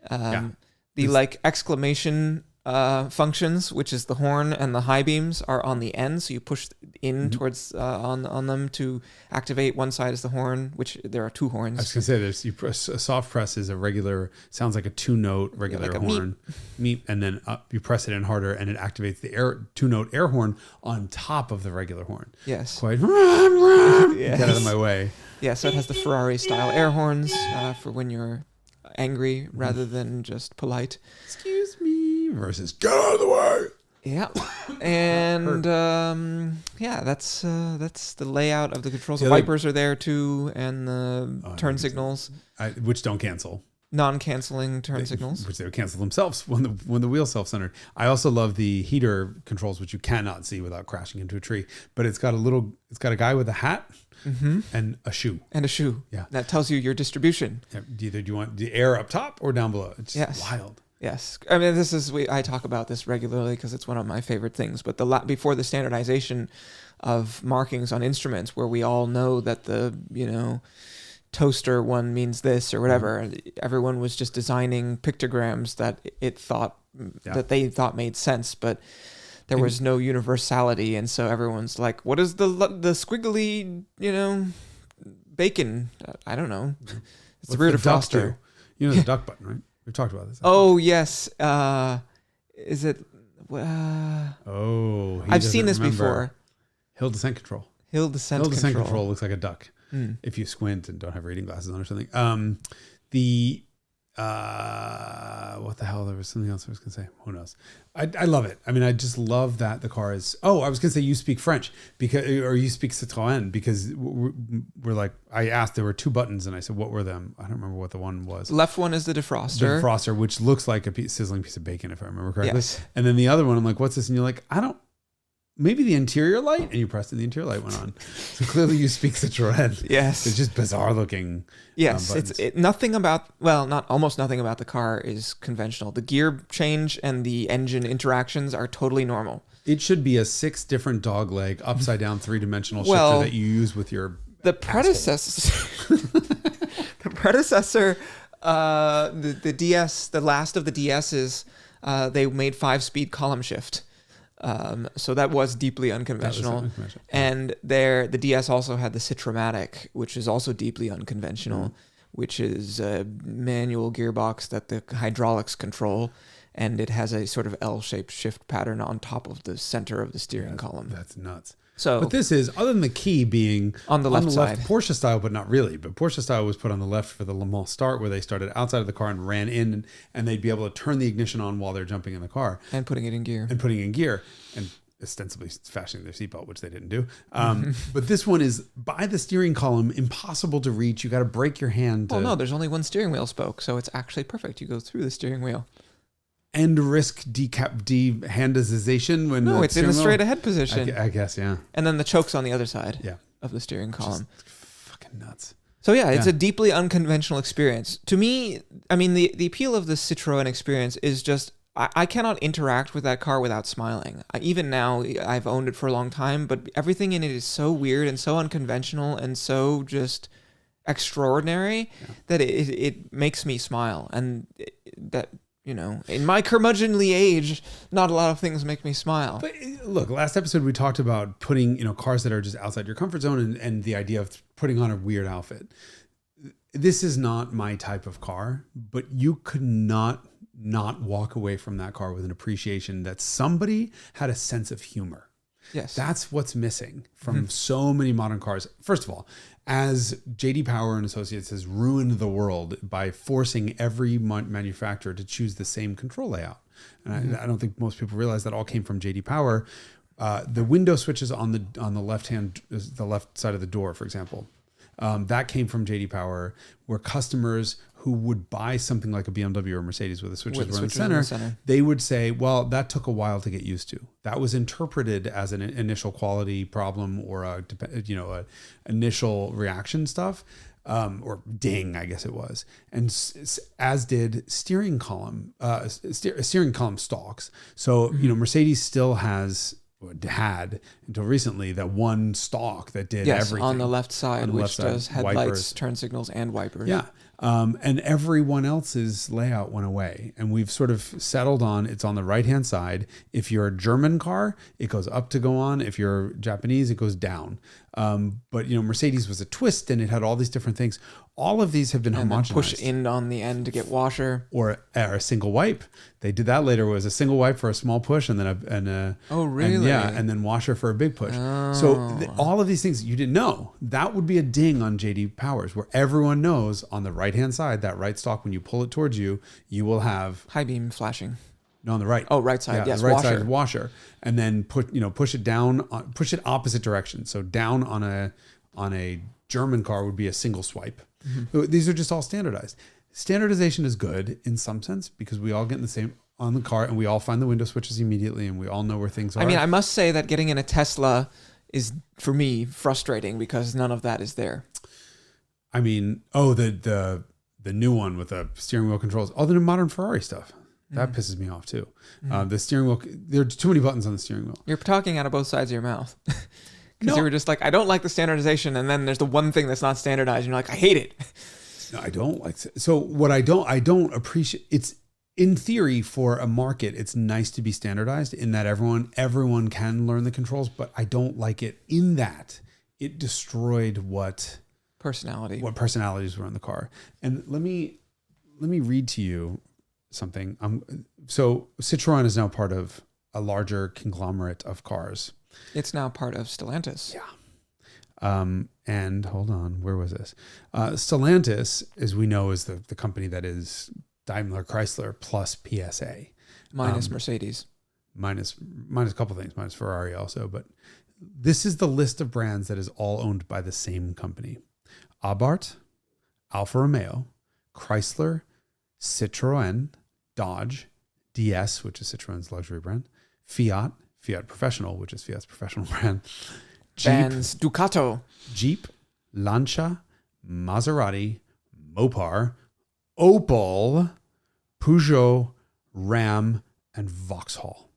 The exclamation functions, which is the horn and the high beams, are on the end. So you push in towards on them to activate. One side is the horn, which there are 2 horns. I was gonna say a soft press is a regular, sounds like a 2-note regular like horn, meep, and then you press it in harder, and it activates the 2-note air horn on top of the regular horn. Yes, quite. Get out of my way. Yeah, so it has the Ferrari style air horns for when you're angry rather than just polite. Excuse me. Versus get out of the way. Yeah, and that's the layout of the controls. The wipers are there too, and the turn signals, which don't cancel. Non-canceling turn signals, which they would cancel themselves when the wheel's self-centered. I also love the heater controls, which you cannot see without crashing into a tree. But it's got a guy with a hat and a shoe. Yeah, that tells you your distribution. Yeah. Do you want the air up top or down below? It's just wild. Yes, I mean I talk about this regularly because it's one of my favorite things. But before the standardization of markings on instruments, where we all know that the toaster one means this or whatever, everyone was just designing pictograms that that they thought made sense, but there was no universality, and so everyone's like, "What is the squiggly bacon?" I don't know. It's the rear defroster. The duck button, right? We've talked about this. Oh, yes. Is it... I've seen this before. Hill descent control. Hill descent control looks like a duck if you squint and don't have reading glasses on or something. The what the hell? There was something else I was going to say. Who knows? I love it. I mean, I just love that the car is. Oh, I was going to say you speak French or you speak Citroën because we're like. I asked. There were 2 buttons, and I said, "What were them?" I don't remember what the one was. Left one is the defroster. The defroster, which looks like a sizzling piece of bacon, if I remember correctly. Yes. And then the other one, I'm like, "What's this?" And you're like, "I don't." Maybe the interior light, and you pressed it, the interior light went on. So clearly you speak Citroën. Yes. It's just bizarre looking. Yes. Nothing about, almost nothing about the car is conventional. The gear change and the engine interactions are totally normal. It should be a 6 different dog leg, upside down 3-dimensional shifter that you use with your the predecessor. The predecessor, the DS, the last of the DSs, they made 5-speed column shift. So that was deeply unconventional. And the DS also had the Citroen-matic, which is also deeply unconventional, which is a manual gearbox that the hydraulics control, and it has a sort of L-shaped shift pattern on top of the center of the steering column. That's nuts. So, but this is, other than the key being on the left side, Porsche style, but not really. But Porsche style was put on the left for the Le Mans start, where they started outside of the car and ran in, and they'd be able to turn the ignition on while they're jumping in the car and putting it in gear, and ostensibly fastening their seatbelt, which they didn't do. But this one is by the steering column, impossible to reach. You got to break your hand. Oh no, there's only one steering wheel spoke, so it's actually perfect. You go through the steering wheel. And risk dehandization when it's in the straight ahead position. I guess, yeah. And then the choke's on the other side of the steering column. Just fucking nuts. So it's a deeply unconventional experience. To me, I mean, the appeal of the Citroën experience is just, I cannot interact with that car without smiling. Even now, I've owned it for a long time, but everything in it is so weird and so unconventional and so just extraordinary that it makes me smile. And that... You know, in my curmudgeonly age, not a lot of things make me smile. But look, last episode we talked about putting, cars that are just outside your comfort zone and the idea of putting on a weird outfit. This is not my type of car, but you could not walk away from that car with an appreciation that somebody had a sense of humor. Yes. That's what's missing from so many modern cars. First of all, as J.D. Power and Associates has ruined the world by forcing every manufacturer to choose the same control layout. And I don't think most people realize that all came from J.D. Power. The window switches on the left side of the door, for example, that came from J.D. Power, where customers who would buy something like a BMW or Mercedes with the switches were in the center, they would say, well, that took a while to get used to. That was interpreted as an initial quality problem or a initial reaction stuff, or ding, I guess it was. And as did steering column stalks. So, Mercedes still had until recently that one stalk that did everything on the left side, which does headlights, wipers, turn signals, and wipers. Yeah. And everyone else's layout went away. And we've sort of settled on it's on the right-hand side. If you're a German car, it goes up to go on. If you're Japanese, it goes down. But, Mercedes was a twist and it had all these different things. All of these have been homogenized. Push in on the end to get washer. Or a single wipe. They did that later. It was a single wipe for a small push and then oh, really? And then washer for a big push. Oh. So all of these things you didn't know. That would be a ding on J.D. Powers, where everyone knows on the right-hand side, that right stalk, when you pull it towards you, you will have... high beam flashing. No, on the right. Oh, right side. Yes, the right washer. side washer. And then push it down, push it opposite direction. So down on a German car would be a single swipe. Mm-hmm. These are just all standardized. Standardization is good in some sense because we all get in the same on the car and we all find the window switches immediately and we all know where things are. I mean, I must say that getting in a Tesla is, for me, frustrating because none of that is there. I mean, the new one with the steering wheel controls, all the new modern Ferrari stuff. That pisses me off too. The steering wheel, there are too many buttons on the steering wheel. You're talking out of both sides of your mouth. Because you were just like, I don't like the standardization. And then there's the one thing that's not standardized. And you're like, I hate it. No, I don't like it. So what I don't appreciate, it's in theory for a market, it's nice to be standardized in that everyone can learn the controls, but I don't like it in that it destroyed what personalities were in the car. And let me read to you something. So Citroën is now part of a larger conglomerate of cars. It's now part of Stellantis. Yeah. And hold on, where was this? Stellantis, as we know, is the company that is Daimler Chrysler plus PSA. Minus Mercedes. Minus a couple things, minus Ferrari also. But this is the list of brands that is all owned by the same company. Abarth, Alfa Romeo, Chrysler, Citroën, Dodge, DS, which is Citroen's luxury brand, Fiat Professional, which is Fiat's professional brand, Vans, Ducato, Jeep, Lancia, Maserati, Mopar, Opel, Peugeot, Ram, and Vauxhall.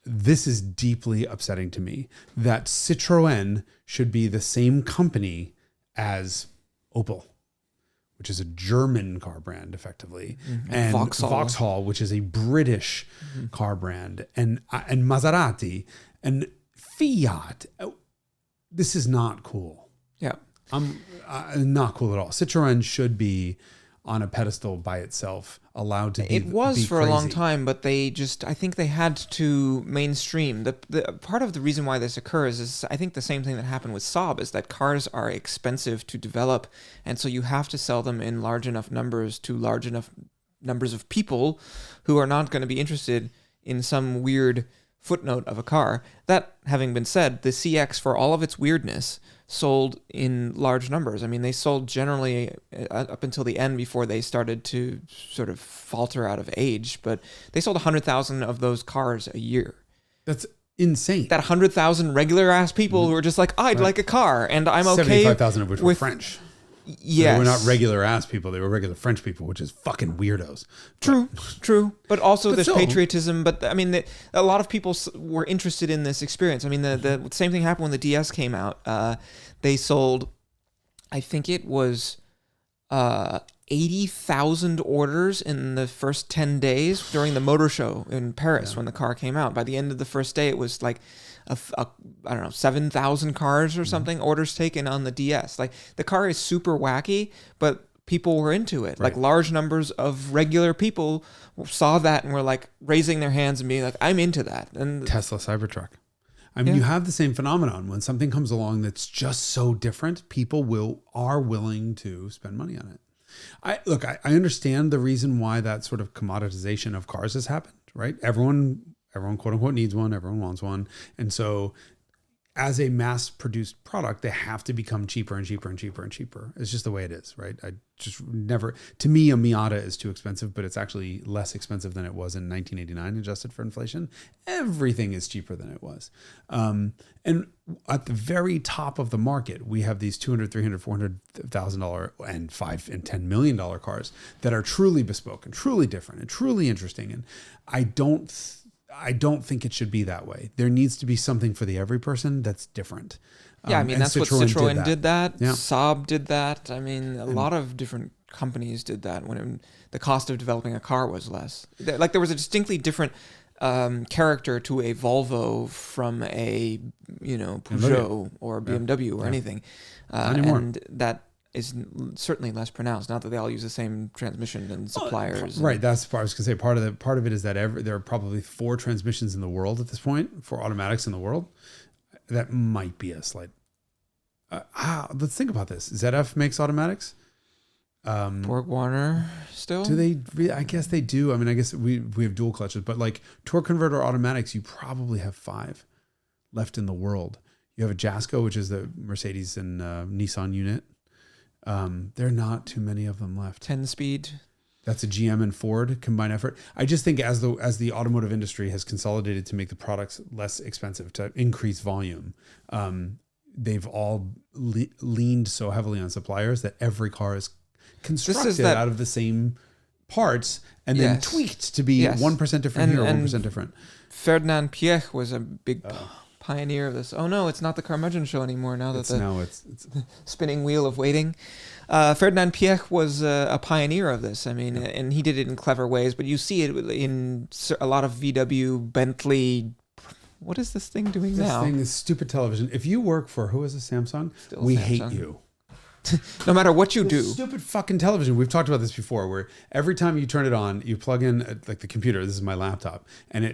This is deeply upsetting to me that Citroën should be the same company as Opel, which is a German car brand, effectively, and Vauxhall, which is a British car brand, and Maserati and Fiat. This is not cool. Yeah, not cool at all. Citroën should be on a pedestal by itself, allowed to be. It was be for crazy. a long time, but I think they had to mainstream. The part of the reason why this occurs is, I think, the same thing that happened with Saab, is that cars are expensive to develop, and so you have to sell them in large enough numbers to large enough numbers of people who are not going to be interested in some weird footnote of a car. That having been said, the CX, for all of its weirdness, sold in large numbers. I mean, they sold generally up until the end before they started to sort of falter out of age, but they sold 100,000 of those cars a year. That's insane. That 100,000 regular ass people who were just like, I'd like a car, and I'm okay. 75,000 of which were French. Yes. So they were not regular ass people. They were regular French people, which is fucking weirdos. True. But also there's still, patriotism. But I mean, a lot of people were interested in this experience. I mean, the same thing happened when the DS came out. They sold, I think it was 80,000 orders in the first 10 days during the motor show in Paris when the car came out. By the end of the first day, it was like, I don't know, 7,000 cars or something, orders taken on the DS. Like, the car is super wacky, but people were into it. Right. Like, large numbers of regular people saw that and were like raising their hands and being like, I'm into that. And Tesla Cybertruck. I mean, you have the same phenomenon. When something comes along that's just so different, people are willing to spend money on it. I understand the reason why that sort of commoditization of cars has happened, right? Everyone quote unquote needs one. Everyone wants one. And so as a mass produced product, they have to become cheaper and cheaper and cheaper and cheaper. It's just the way it is, right? To me, a Miata is too expensive, but it's actually less expensive than it was in 1989, adjusted for inflation. Everything is cheaper than it was. And at the very top of the market, we have these $200,000, $300,000, $400,000 and $5 and $10 million cars that are truly bespoke and truly different and truly interesting. And I don't think it should be that way. There needs to be something for the every person that's different. Yeah, I mean, that's what Citroën did that. Yeah. Saab did that. I mean, a lot of different companies did that when the cost of developing a car was less. Like, there was a distinctly different character to a Volvo from a, Peugeot or BMW or anything. And that is certainly less pronounced. Not that they all use the same transmission and suppliers. Right. That's what I was going to say. Part of it is that there are probably 4 transmissions in the world at this point, 4 automatics in the world. That might be a slight. Let's think about this. ZF makes automatics. Borg-Warner still? Do they? I guess they do. I mean, I guess we have dual clutches, but like torque converter automatics, you probably have 5 left in the world. You have a Jasko, which is the Mercedes and Nissan unit. There are not too many of them left. 10-speed. That's a GM and Ford combined effort. I just think as the automotive industry has consolidated to make the products less expensive, to increase volume, they've all leaned so heavily on suppliers that every car is constructed out of the same parts and then tweaked to be 1% different here or 1% different. Ferdinand Piëch was a big pioneer of this. Oh no, it's not the Carmudgeon Show anymore. Now that it's spinning wheel of waiting. Ferdinand Piëch was a pioneer of this. I mean, and he did it in clever ways. But you see it in a lot of VW, Bentley. What is this thing doing now? This thing is stupid television. If you work for who is it, Samsung? We hate you. No matter what you do. Stupid fucking television. We've talked about this before, where every time you turn it on, you plug in like the computer. This is my laptop, and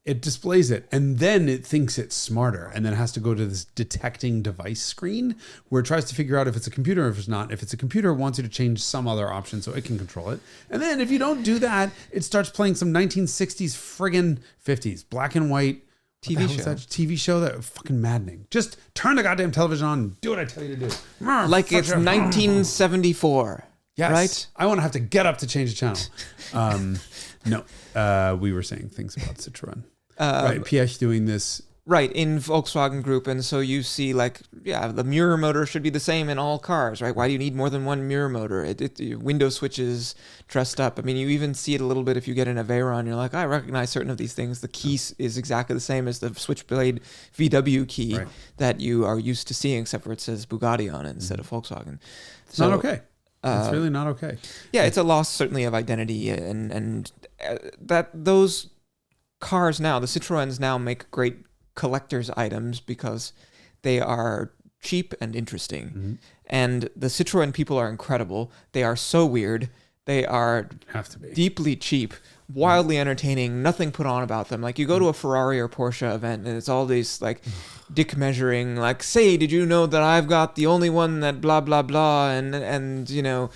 it displays it, and then it thinks it's smarter, and then it has to go to this detecting device screen where it tries to figure out if it's a computer or if it's not. If it's a computer, it wants you to change some other option so it can control it. And then if you don't do that, it starts playing some 1960s friggin' 50s black and white TV show that was fucking maddening. Just turn the goddamn television on and do what I tell you to do. Like it's 1974. Yes. Right? I want to have to get up to change the channel. No. We were saying things about Citroën. Right. Piech doing this. Right, in Volkswagen Group. And so you see the mirror motor should be the same in all cars, right? Why do you need more than one mirror motor? Window switches dressed up. I mean, you even see it a little bit if you get in a Veyron. You're like, I recognize certain of these things. The key is exactly the same as the Switchblade VW key that you are used to seeing, except for it says Bugatti on it instead of Volkswagen. It's not okay. It's really not okay. Yeah, it's a loss certainly of identity, and that those cars now, the Citroëns now make great collector's items because they are cheap and interesting. Mm-hmm. And the Citroën people are incredible. They are so weird. They are deeply cheap, wildly entertaining, nothing put on about them. Like you go to a Ferrari or Porsche event and it's all these like dick measuring, like, say, did you know that I've got the only one that blah, blah, blah. And you know,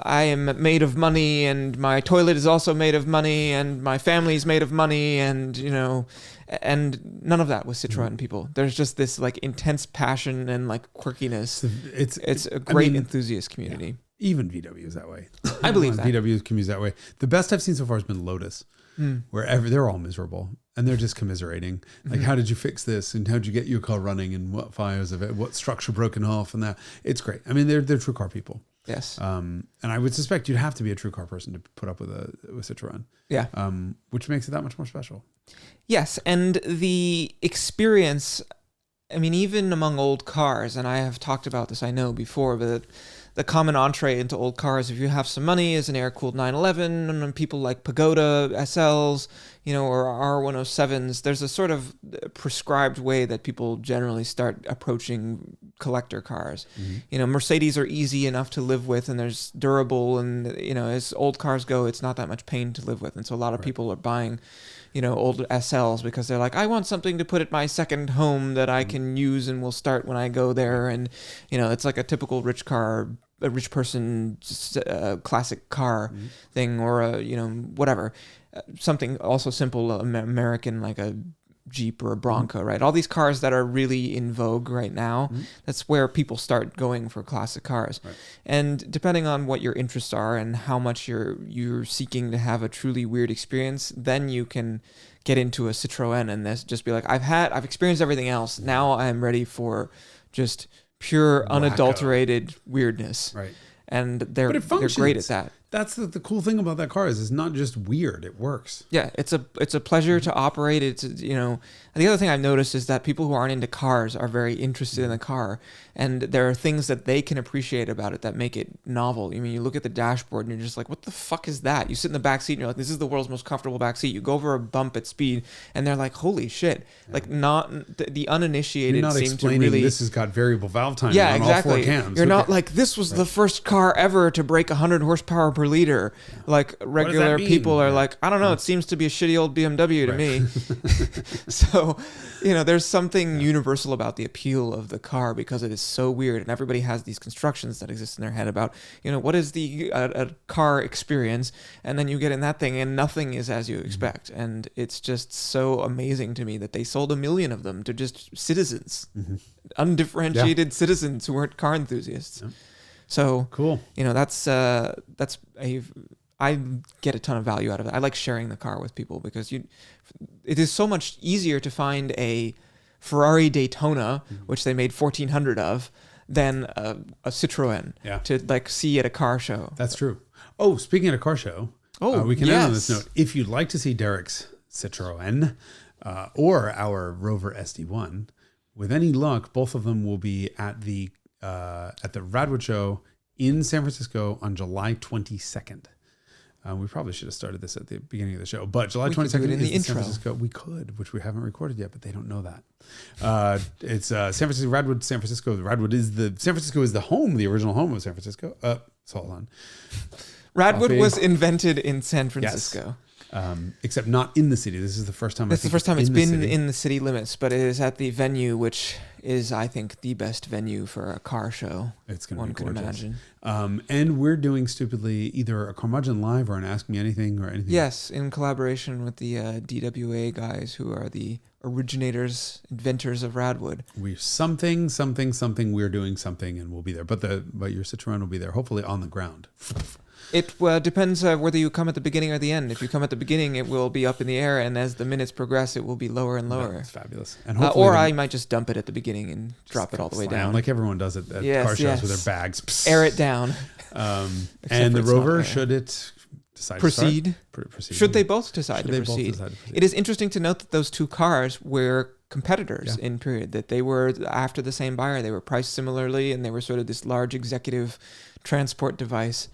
I am made of money and my toilet is also made of money and my family's made of money. And, you know, and none of that with Citroën people. There's just this like intense passion and like quirkiness. It's a great enthusiast community. Yeah. Even VW is that way. I believe that. VW communities that way. The best I've seen so far has been Lotus, where they're all miserable and they're just commiserating. Like, how did you fix this? And how did you get your car running? And what fires of it? What structure broken off? And that. It's great. I mean, they're true car people. Yes. And I would suspect you'd have to be a true car person to put up with Citroën. Yeah. Which makes it that much more special. Yes, and the experience, I mean, even among old cars, and I have talked about this, I know, before, but the common entree into old cars, if you have some money, is an air-cooled 911, and people like Pagoda SLs, you know, or R107s. There's a sort of prescribed way that people generally start approaching collector cars. Mm-hmm. You know, Mercedes are easy enough to live with, and there's durable, and, you know, as old cars go, it's not that much pain to live with. And so a lot of people are buying, you know, old SLs because they're like, I want something to put at my second home that I can use and will start when I go there. And, you know, it's like a typical rich person classic car thing, or a, you know, whatever. Something also simple, American, like a Jeep or a Bronco, right? All these cars that are really in vogue right now, that's where people start going for classic cars. Right. And depending on what your interests are and how much you're seeking to have a truly weird experience, then you can get into a Citroën and just be like, I've experienced everything else. Now I'm ready for just pure, unadulterated weirdness. Right. And they're great at that. That's the cool thing about that car is it's not just weird, it works. Yeah, it's a pleasure to operate. It's, you know, the other thing I've noticed is that people who aren't into cars are very interested in the car, and there are things that they can appreciate about it that make it novel. I mean, you look at the dashboard and you're just like, what the fuck is that? You sit in the back seat and you're like, this is the world's most comfortable back seat. You go over a bump at speed and they're like, holy shit. Yeah. Like the uninitiated seem to really... this has got variable valve timing on all four cams. You're not like, this was the first car ever to break 100 horsepower per liter. Yeah. Like regular people are like, I don't know, it seems to be a shitty old BMW to me. So, you know, there's something universal about the appeal of the car because it is so weird, and everybody has these constructions that exist in their head about, you know, what is the a car experience, and then you get in that thing and nothing is as you expect. And it's just so amazing to me that they sold 1 million of them to just citizens, undifferentiated citizens who weren't car enthusiasts. Yeah. So cool. You know, I get a ton of value out of it. I like sharing the car with people because it is so much easier to find a Ferrari Daytona, which they made 1,400 of, than a Citroën to like see at a car show. That's true. Oh, speaking of a car show, we can end on this note. If you'd like to see Derek's Citroën or our Rover SD1, with any luck, both of them will be at the Radwood Show in San Francisco on July 22nd. We probably should have started this at the beginning of the show, but July We could do 22nd it in is the the San intro. Francisco. We could, which we haven't recorded yet, but they don't know that. It's San Francisco, Radwood, San Francisco. San Francisco is the home, the original home of San Francisco. So hold on. Radwood Coffee. was invented in San Francisco. Except not in the city. This is the first time. That's the first time it's been in the city limits, but it is at the venue, which is, I think, the best venue for a car show. It's going to one be could gorgeous. imagine. And we're doing stupidly either a Carmudgeon Live or an Ask Me Anything or anything. Yes, in collaboration with the DWA guys, who are the originators, inventors of Radwood. We're something. We're doing something, and we'll be there. But your Citroen will be there, hopefully on the ground. It depends whether you come at the beginning or the end. If you come at the beginning, it will be up in the air, and as the minutes progress, it will be lower and lower. That's fabulous. And hopefully or I might just dump it at the beginning and drop it all the way down. Like everyone does it at car shows with their bags. Air it down. And the Rover, should it decide proceed? to proceed? Should they both decide to proceed? It is interesting to note that those two cars were competitors in period, that they were after the same buyer. They were priced similarly, and they were sort of this large executive transport device.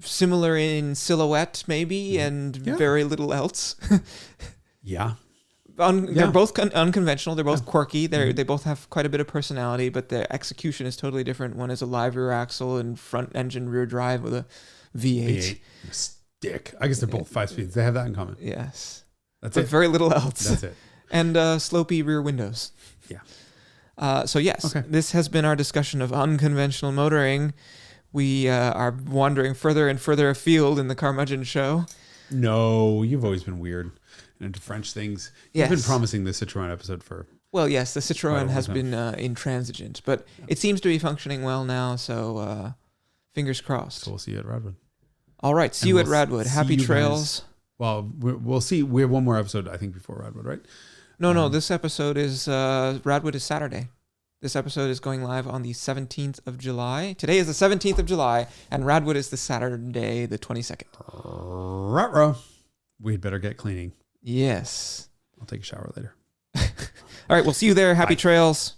Similar in silhouette, maybe, and very little else. They're both unconventional. They're both quirky. They both have quite a bit of personality, but the execution is totally different. One is a live rear axle and front engine rear drive with a V8. Stick. I guess they're both 5 speeds. They have that in common. Yes. But very little else. That's it. And slopey rear windows. Yeah. This has been our discussion of unconventional motoring. We are wandering further and further afield in the Carmudgeon Show. No, you've always been weird and into French things. You've been promising the Citroen episode for... Well, yes, the Citroen has been intransigent, but it seems to be functioning well now, so fingers crossed. So we'll see you at Radwood. All right, see you at Radwood. Happy trails. Well, we'll see. We have one more episode, I think, before Radwood, right? No, this episode is... Radwood is Saturday. This episode is going live on the 17th of July. Today is the 17th of July, and Radwood is the Saturday, the 22nd. Ruh-roh. We'd better get cleaning. Yes. I'll take a shower later. All right, we'll see you there. Happy trails.